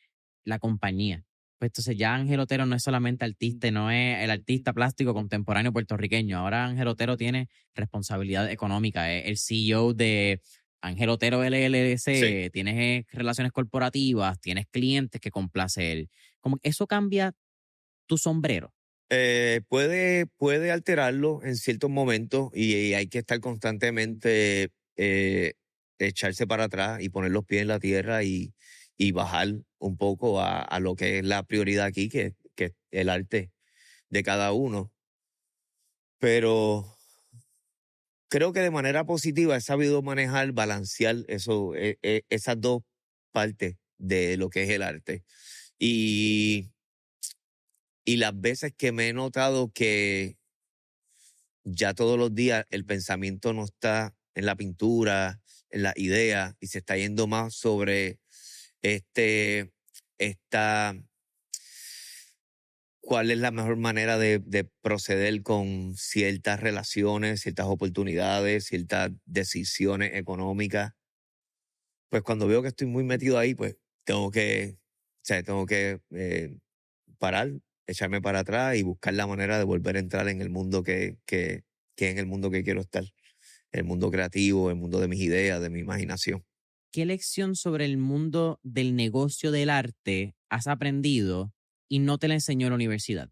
la compañía. Pues entonces ya Ángel Otero no es solamente artista, y no es el artista plástico contemporáneo puertorriqueño. Ahora Ángel Otero tiene responsabilidad económica, es el CEO de Ángel Otero Sí. LLC, tienes relaciones corporativas, tienes clientes que complace él. Como que eso cambia tu sombrero. Puede alterarlo en ciertos momentos y hay que estar constantemente echarse para atrás y poner los pies en la tierra y bajar un poco a lo que es la prioridad aquí, que es el arte de cada uno. Pero creo que de manera positiva he sabido manejar, balancear esas dos partes de lo que es el arte. Y, y las veces que me he notado que ya todos los días el pensamiento no está en la pintura, en la idea, y se está yendo más sobre este, esta, cuál es la mejor manera de proceder con ciertas relaciones, ciertas oportunidades, ciertas decisiones económicas. Pues cuando veo que estoy muy metido ahí, pues tengo que parar, echarme para atrás y buscar la manera de volver a entrar en el mundo que es en el mundo que quiero estar. El mundo creativo, el mundo de mis ideas, de mi imaginación. ¿Qué lección sobre el mundo del negocio del arte has aprendido y no te la enseñó la universidad?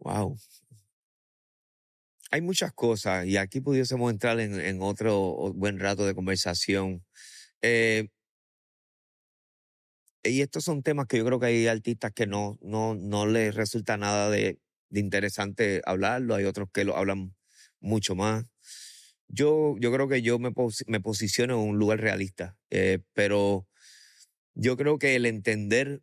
Wow. Hay muchas cosas y aquí pudiésemos entrar en otro buen rato de conversación. Eh, y estos son temas que yo creo que hay artistas que no les resulta nada de interesante hablarlo. Hay otros que lo hablan mucho más. Yo creo que yo me posiciono en un lugar realista, pero yo creo que el entender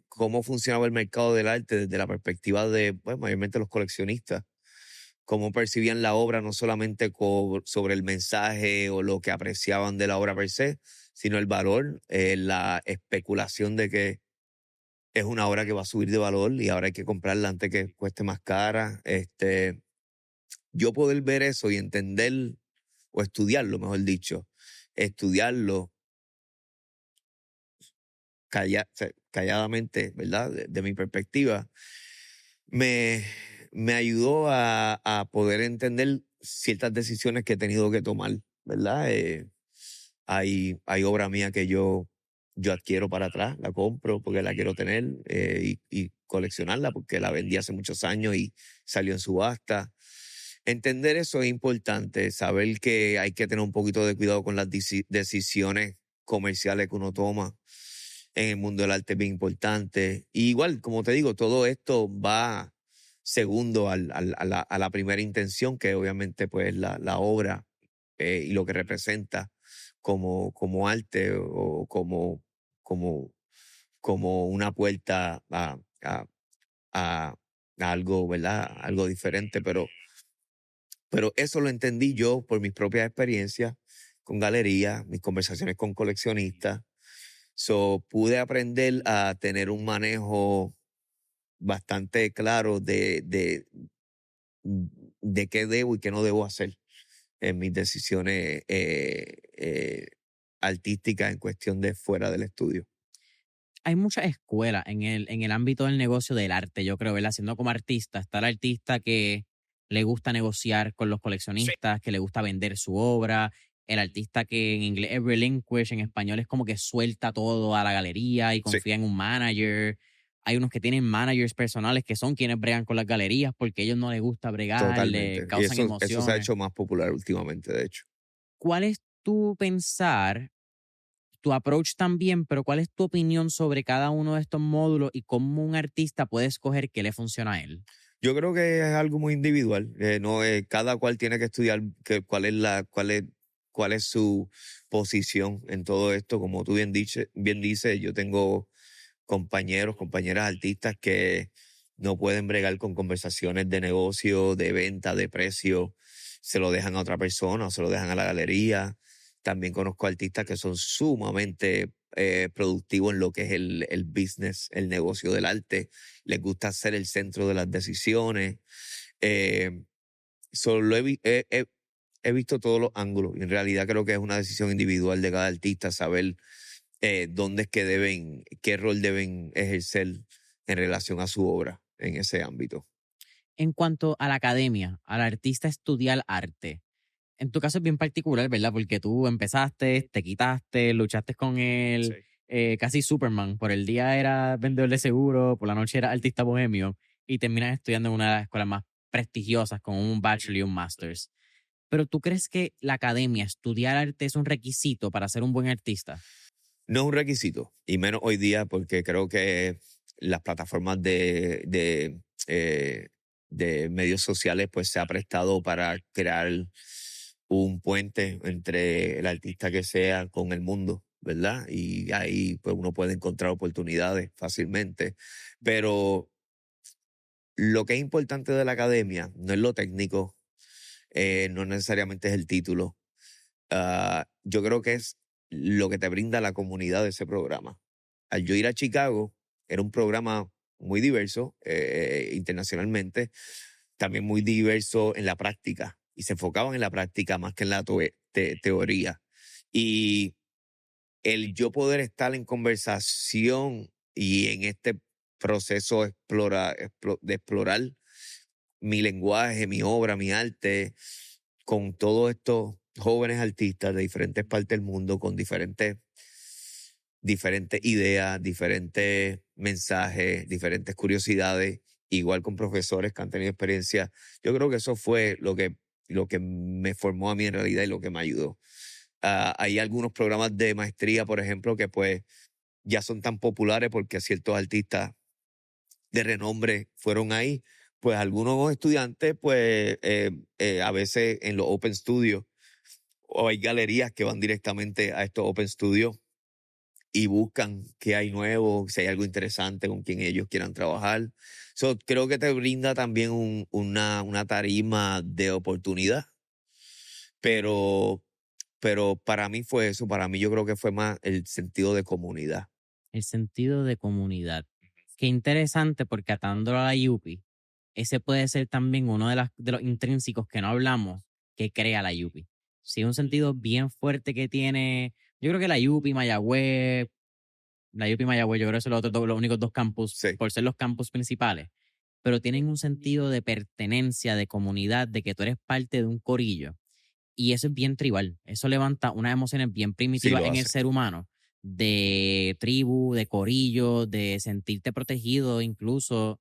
cómo funcionaba el mercado del arte desde la perspectiva de, pues, mayormente los coleccionistas, cómo percibían la obra no solamente sobre el mensaje o lo que apreciaban de la obra per se, sino el valor, la especulación de que es una obra que va a subir de valor y ahora hay que comprarla antes que cueste más cara. Yo poder ver eso y entender, o estudiarlo, mejor dicho, estudiarlo calladamente, ¿verdad? De mi perspectiva, me, me ayudó a poder entender ciertas decisiones que he tenido que tomar, ¿verdad? Hay obra mía que yo adquiero para atrás, la compro porque la quiero tener y coleccionarla porque la vendí hace muchos años y salió en subasta. entender eso es importante, saber que hay que tener un poquito de cuidado con las decisiones comerciales que uno toma en el mundo del arte es bien importante. Y igual, como te digo, todo esto va segundo a la primera intención, que obviamente pues la obra y lo que representa como arte o como, como una puerta a algo, ¿verdad? Algo diferente, pero eso lo entendí yo por mis propias experiencias con galerías, mis conversaciones con coleccionistas. So, pude aprender a tener un manejo bastante claro de qué debo y qué no debo hacer en mis decisiones artísticas en cuestión de fuera del estudio. Hay muchas escuelas en el ámbito del negocio del arte, yo creo, ¿verdad? Siendo como artista, está el artista que le gusta negociar con los coleccionistas, que le gusta vender su obra, el artista que en inglés es relinquish, en español es como que suelta todo a la galería y Sí, confía en un manager. Hay unos que tienen managers personales que son quienes bregan con las galerías porque a ellos no les gusta bregar, le totalmente. Y causan eso se ha emociones. hecho más popular últimamente, de hecho. ¿Cuál es tu pensar, tu approach también, pero cuál es tu opinión sobre cada uno de estos módulos y cómo un artista puede escoger qué le funciona a él? Yo creo que es algo muy individual. No, cada cual tiene que estudiar cuál es su posición en todo esto. Como tú bien dices, yo tengo compañeros, compañeras artistas que no pueden bregar con conversaciones de negocio, de venta, de precio. Se lo dejan a otra persona o se lo dejan a la galería. También conozco artistas que son sumamente productivos en lo que es el business, el negocio del arte. Les gusta ser el centro de las decisiones. Eh, Solo he visto todos los ángulos y en realidad creo que es una decisión individual de cada artista saber dónde es que qué rol deben ejercer en relación a su obra en ese ámbito. En cuanto a la academia, al artista estudiar arte, en tu caso es bien particular, ¿verdad? Porque tú empezaste, te quitaste, luchaste con Sí. él, casi Superman. Por el día era vendedor de seguro, por la noche era artista bohemio y terminas estudiando en una de las escuelas más prestigiosas con un bachelor y un master's. Pero ¿tú crees que la academia, estudiar arte es un requisito para ser un buen artista? No es un requisito, y menos hoy día porque creo que las plataformas de medios sociales pues se ha prestado para crear un puente entre el artista que sea con el mundo, ¿verdad? Y ahí pues uno puede encontrar oportunidades fácilmente. Pero lo que es importante de la academia no es lo técnico, no necesariamente es el título. Yo creo que es lo que te brinda la comunidad de ese programa. Al yo ir a Chicago, era un programa muy diverso internacionalmente, también muy diverso en la práctica, y se enfocaban en la práctica más que en la teoría. Y el yo poder estar en conversación y en este proceso de explorar mi lenguaje, mi obra, mi arte, con todos estos jóvenes artistas de diferentes partes del mundo, con diferentes ideas, diferentes mensajes, diferentes curiosidades, igual con profesores que han tenido experiencia. Yo creo que eso fue lo que me formó a mí en realidad y lo que me ayudó. Hay algunos programas de maestría, por ejemplo, que pues ya son tan populares porque ciertos artistas de renombre fueron ahí. Pues algunos estudiantes, pues a veces en los Open Studios o hay galerías que van directamente a estos Open Studios y buscan qué hay nuevo, si hay algo interesante con quien ellos quieran trabajar. So, creo que te brinda también una tarima de oportunidad, pero, pero para mí fue eso, para mí yo creo que fue más el sentido de comunidad. El sentido de comunidad. Qué interesante porque atándolo a la Yupi, ese puede ser también uno de los intrínsecos que no hablamos que crea la Yupi. Sí, un sentido bien fuerte que tiene, yo creo que la Yupi y Mayagüez, yo creo que son los únicos dos campus, Sí, por ser los campus principales, pero tienen un sentido de pertenencia, de comunidad, de que tú eres parte de un corillo. Y eso es bien tribal. Eso levanta unas emociones bien sí primitivas lo en el hace. ser humano, de tribu, de corillo, de sentirte protegido, incluso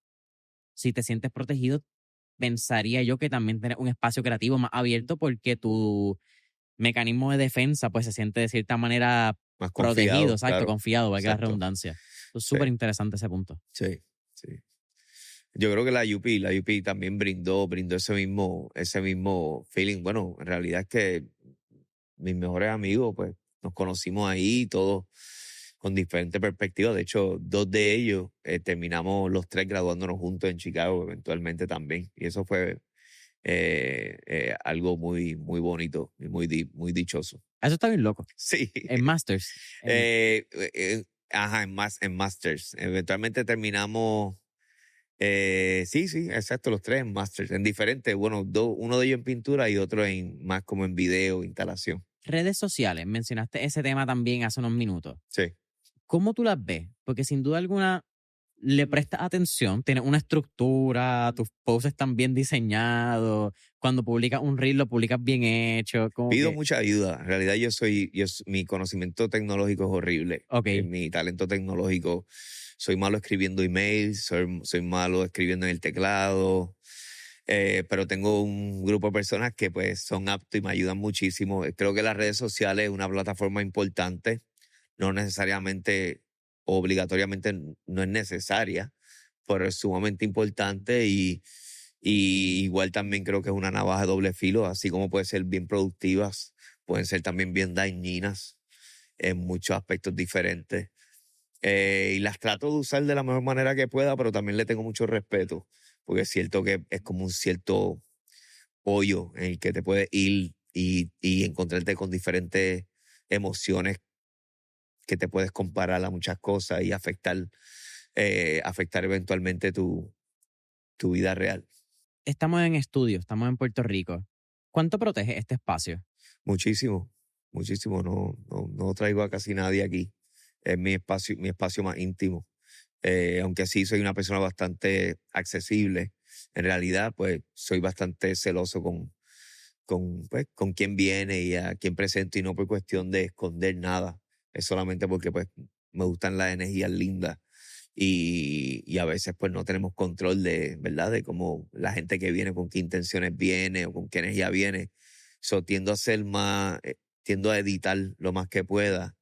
si te sientes protegido, pensaría yo que también tener un espacio creativo más abierto porque tu mecanismo de defensa pues se siente de cierta manera Más protegido, confiado, exacto, claro. confiado, valga la Exacto. redundancia. Es Sí, súper interesante ese punto. sí, sí. Yo creo que la UP también brindó ese mismo feeling. Bueno, en realidad es que mis mejores amigos, pues, nos conocimos ahí, todos con diferentes perspectivas. De hecho, dos de ellos terminamos los tres graduándonos juntos en Chicago, eventualmente también. Y eso fue algo muy, muy bonito y muy dichoso. Eso está bien loco. Sí. En Masters. Eh, ajá, en Masters. Eventualmente terminamos. Sí, sí, exacto, los tres en Masters, en diferentes, bueno, uno de ellos en pintura y otro más como en video, instalación. Redes sociales, mencionaste ese tema también hace unos minutos. Sí. ¿Cómo tú las ves? Porque sin duda alguna le prestas atención, tienes una estructura, tus posts están bien diseñados, cuando publicas un reel lo publicas bien hecho, como Pido que, mucha ayuda. En realidad mi conocimiento tecnológico es horrible. ok, Mi talento tecnológico, soy malo escribiendo emails, soy malo escribiendo en el teclado, pero tengo un grupo de personas que pues son aptos y me ayudan muchísimo. Creo que las redes sociales es una plataforma importante, no necesariamente, obligatoriamente no es necesaria, pero es sumamente importante y igual también creo que es una navaja de doble filo, así como pueden ser bien productivas, pueden ser también bien dañinas en muchos aspectos diferentes. Y las trato de usar de la mejor manera que pueda, pero también le tengo mucho respeto, porque es cierto que es como un cierto hoyo en el que te puedes ir y encontrarte con diferentes emociones que te puedes comparar a muchas cosas y afectar eventualmente tu vida real. estamos en estudio, estamos en Puerto Rico. ¿Cuánto protege este espacio? Muchísimo, muchísimo. No traigo a casi nadie aquí. Es mi espacio más íntimo. Aunque sí soy una persona bastante accesible, en realidad, pues soy bastante celoso con quién viene y a quién presento, y no por cuestión de esconder nada. Es solamente porque pues me gustan las energías lindas y a veces pues no tenemos control de, ¿verdad? De cómo la gente que viene, con qué intenciones viene o con qué energía viene. So, tiendo a editar lo más que pueda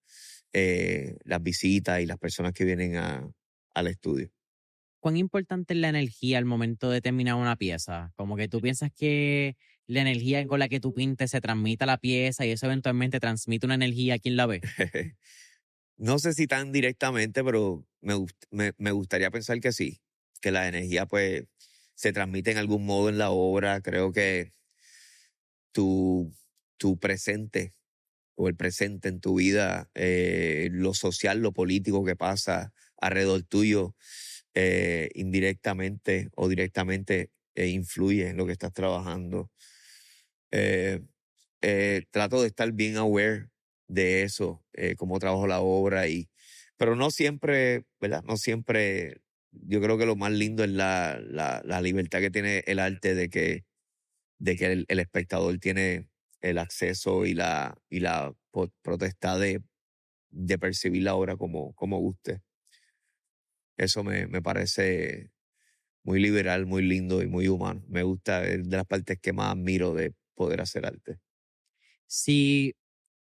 las visitas y las personas que vienen al estudio. ¿Cuán importante es la energía al momento de terminar una pieza? Como que tú piensas que la energía con la que tú pintes se transmite a la pieza y eso eventualmente transmite una energía a quien la ve. No sé si tan directamente, pero me gustaría pensar que sí, que la energía pues se transmite en algún modo en la obra. Creo que tu, tu presente o el presente en tu vida, lo social, lo político que pasa alrededor tuyo, indirectamente o directamente influye en lo que estás trabajando. Eh, Trato de estar bien aware de eso, cómo trabajo la obra, pero no siempre, ¿verdad? No siempre. Yo creo que lo más lindo es la libertad que tiene el arte de que el espectador tiene el acceso y la potestad de percibir la obra como guste. Eso me parece muy liberal, muy lindo y muy humano. Me gusta, es de las partes que más admiro de poder hacer arte. Si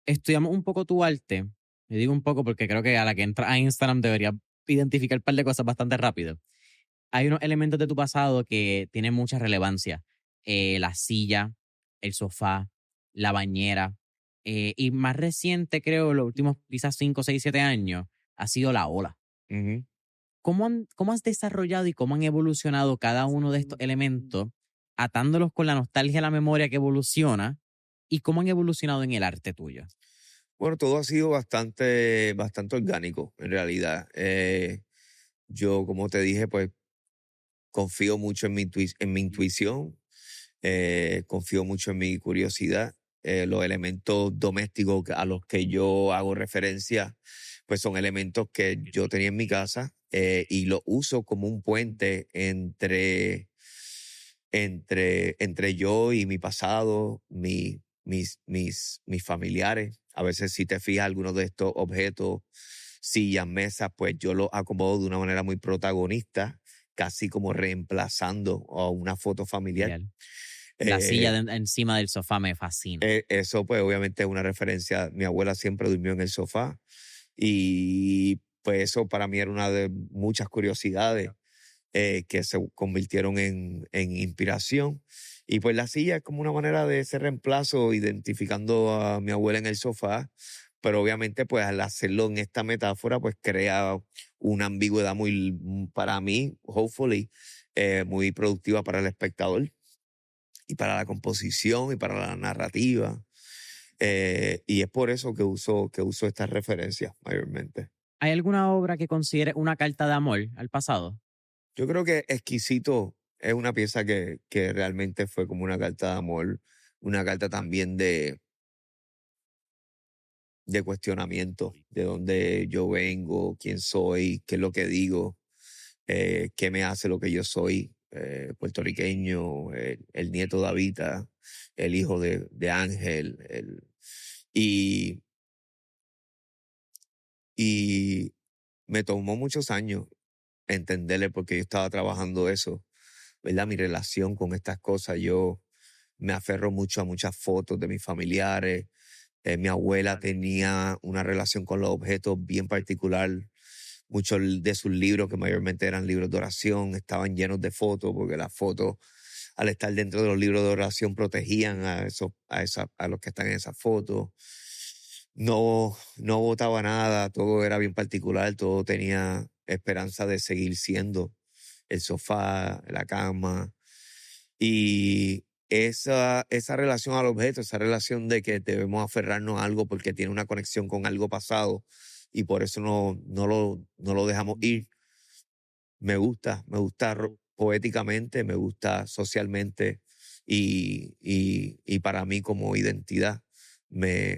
estudiamos un poco tu arte, me digo un poco porque creo que a la que entra a Instagram debería identificar un par de cosas bastante rápido. Hay unos elementos de tu pasado que tienen mucha relevancia. La silla, el sofá, la bañera. Y más reciente, creo, los últimos quizás 5, 6, 7 años, ha sido la ola. Ujú. ¿Cómo has desarrollado y cómo han evolucionado cada uno de estos elementos, atándolos con la nostalgia, la memoria que evoluciona, y cómo han evolucionado en el arte tuyo? Bueno, todo ha sido bastante orgánico, en realidad. Yo, como te dije, pues confío mucho en mi intuición, confío mucho en mi curiosidad. Los elementos domésticos a los que yo hago referencia, pues son elementos que yo tenía en mi casa, y los uso como un puente entre yo y mi pasado, mis familiares. A veces, si te fijas, algunos de estos objetos, sillas, mesas, pues yo los acomodo de una manera muy protagonista casi como reemplazando a una foto familiar. Genial. La Eh, silla encima del sofá me fascina. Eso pues obviamente es una referencia. Mi abuela siempre durmió en el sofá y pues eso para mí era una de muchas curiosidades que se convirtieron en inspiración. Y pues la silla es como una manera de ese reemplazo, identificando a mi abuela en el sofá, pero obviamente pues al hacerlo en esta metáfora pues crea una ambigüedad muy, para mí, hopefully, muy productiva para el espectador y para la composición y para la narrativa. Y es por eso que uso estas referencias mayormente. ¿Hay alguna obra que considere una carta de amor al pasado? Yo creo que Exquisito es una pieza que realmente fue como una carta de amor, una carta también de cuestionamiento, de dónde yo vengo, quién soy, qué es lo que digo, qué me hace lo que yo soy, puertorriqueño, el nieto de Avita, el hijo de Ángel, y, y me tomó muchos años entenderle porque yo estaba trabajando eso, ¿verdad? Mi relación con estas cosas. Yo me aferro mucho a muchas fotos de mis familiares. Mi abuela tenía una relación con los objetos bien particular. Muchos de sus libros, que mayormente eran libros de oración, estaban llenos de fotos, porque las fotos, al estar dentro de los libros de oración, protegían a los que están en esas fotos. No votaba nada, todo era bien particular, todo tenía esperanza de seguir siendo el sofá, la cama. Y esa relación al objeto, esa relación de que debemos aferrarnos a algo porque tiene una conexión con algo pasado y por eso no lo dejamos ir, me gusta poéticamente, me gusta socialmente y para mí como identidad me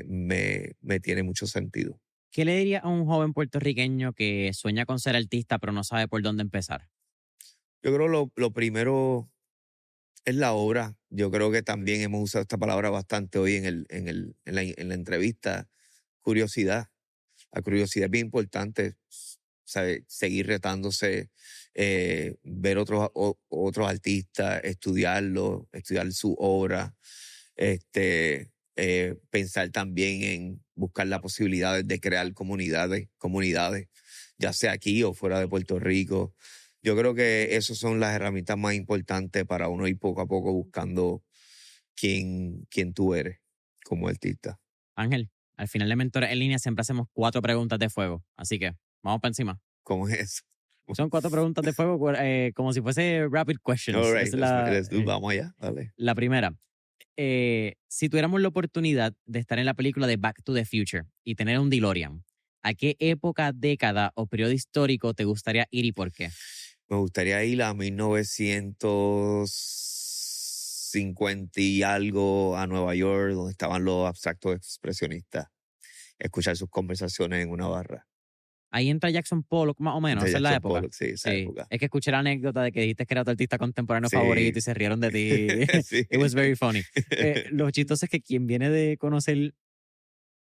tiene mucho sentido. ¿Qué le diría a un joven puertorriqueño que sueña con ser artista pero no sabe por dónde empezar? Yo creo lo primero es la obra. Yo creo que también hemos usado esta palabra bastante hoy en la entrevista. Curiosidad. La curiosidad es bien importante, ¿sabe? Seguir retándose, ver otros artistas, estudiarlo, estudiar su obra, pensar también en buscar las posibilidades de crear comunidades, ya sea aquí o fuera de Puerto Rico. Yo creo que esas son las herramientas más importantes para uno ir poco a poco buscando quién tú eres como artista. Ángel, al final de Mentores en Línea siempre hacemos 4 preguntas de fuego, así que vamos para encima. ¿Cómo es eso? Son 4 preguntas de fuego como si fuese rapid questions. All Esa right, es la, let's do, vamos allá, dale. la primera. Si tuviéramos la oportunidad de estar en la película de Back to the Future y tener un DeLorean, ¿a qué época, década o periodo histórico te gustaría ir y por qué? Me gustaría ir a 1950 y algo a Nueva York, donde estaban los abstractos expresionistas, escuchar sus conversaciones en una barra. Ahí entra Jackson Pollock, más o menos, De esa es la Jackson época. Pollock, sí, esa época. Es que escuché la anécdota de que dijiste que era tu artista contemporáneo Sí. favorito y se rieron de ti. Sí. It was very funny. Lo chistoso es que quien viene de conocer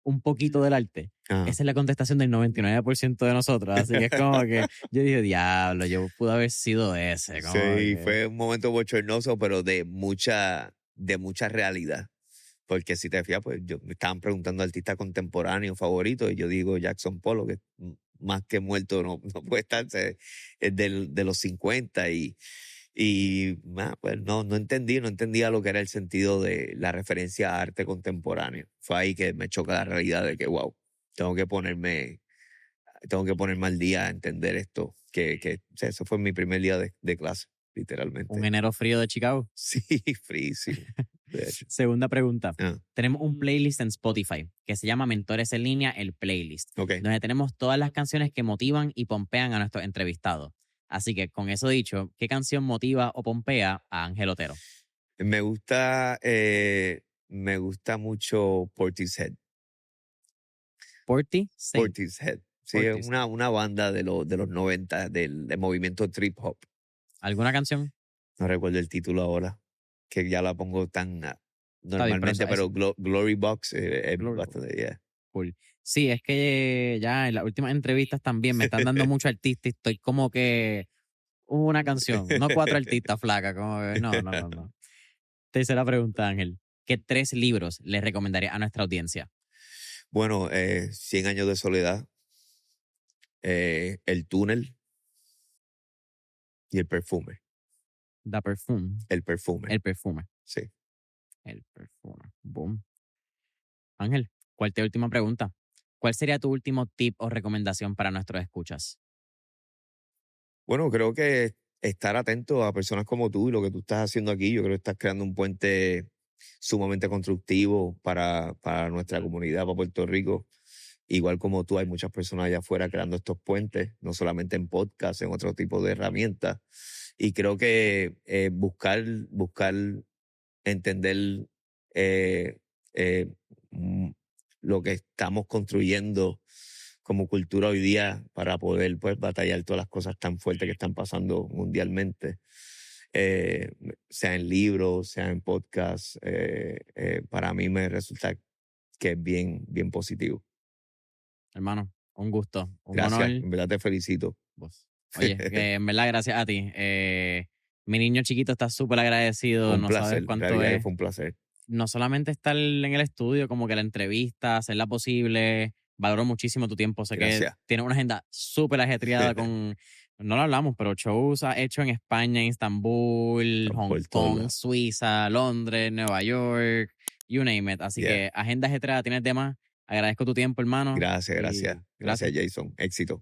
un poquito del arte, Ah. esa es la contestación del 99% de nosotros. Así que es como que yo dije, diablo, yo pude haber sido ese. Como Sí, que- fue un momento bochornoso, pero de mucha realidad. Porque si te fijas, pues me estaban preguntando artista contemporáneo favorito y yo digo Jackson Pollock, que más que muerto no puede estar, es de los 50 pues no entendía lo que era el sentido de la referencia a arte contemporáneo. Fue ahí que me choca la realidad de que, wow, tengo que ponerme al día a entender esto, o sea, eso fue mi primer día de clase, literalmente. un enero frío de Chicago. Sí, fríísimo, de hecho. Segunda pregunta. Ah, Tenemos un playlist en Spotify que se llama Mentores en Línea, el playlist, ok. donde tenemos todas las canciones que motivan y pompean a nuestros entrevistados. Así que con eso dicho, ¿qué canción motiva o pompea a Ángel Otero? Me gusta mucho Portishead. Portishead. Sí, es Portishead. una banda de los 90 del movimiento trip hop. ¿Alguna canción? No recuerdo el título ahora, que ya la pongo tan normalmente, pero pero Glory Box es Glory bastante, yeah. Cool. Sí, es que ya en las últimas entrevistas también me están dando mucho artista y estoy como que una canción, no 4 artistas flacas. Como que no. Tercera pregunta, Ángel. ¿Qué 3 libros le recomendaría a nuestra audiencia? Bueno, 100 años de soledad, El túnel y El perfume. The Perfume. El perfume, El perfume. sí. El perfume. Boom. Ángel, ¿cuál te última pregunta? ¿Cuál sería tu último tip o recomendación para nuestros escuchas? Bueno, creo que estar atento a personas como tú y lo que tú estás haciendo aquí, yo creo que estás creando un puente sumamente constructivo para nuestra comunidad, para Puerto Rico. Igual como tú, hay muchas personas allá afuera creando estos puentes, no solamente en podcast, en otro tipo de herramientas. Y creo que buscar entender eh, eh, mm, lo que estamos construyendo como cultura hoy día para poder pues, batallar todas las cosas tan fuertes que están pasando mundialmente, sea en libros, sea en podcast, para mí me resulta que es bien, bien positivo. Hermano, un gusto, un Gracias, honor. en verdad te felicito. Vos. Oye, que en verdad, gracias a ti. Mi niño chiquito está súper agradecido, Un no sabes placer, en cuánto realidad que es. fue un placer. No solamente estar en el estudio, como que la entrevista, hacerla posible. Valoro muchísimo tu tiempo. Sé que Gracias. tienes una agenda súper ajetreada con, no lo hablamos, pero shows has hecho en España, en Estambul, Estamos Hong por todos Kong, lados. Suiza, Londres, Nueva York, you name it. Así Yeah. que agenda ajetreada tienes de más. Agradezco tu tiempo, hermano. Gracias, gracias. Y Gracias, gracias. Jason. Éxito.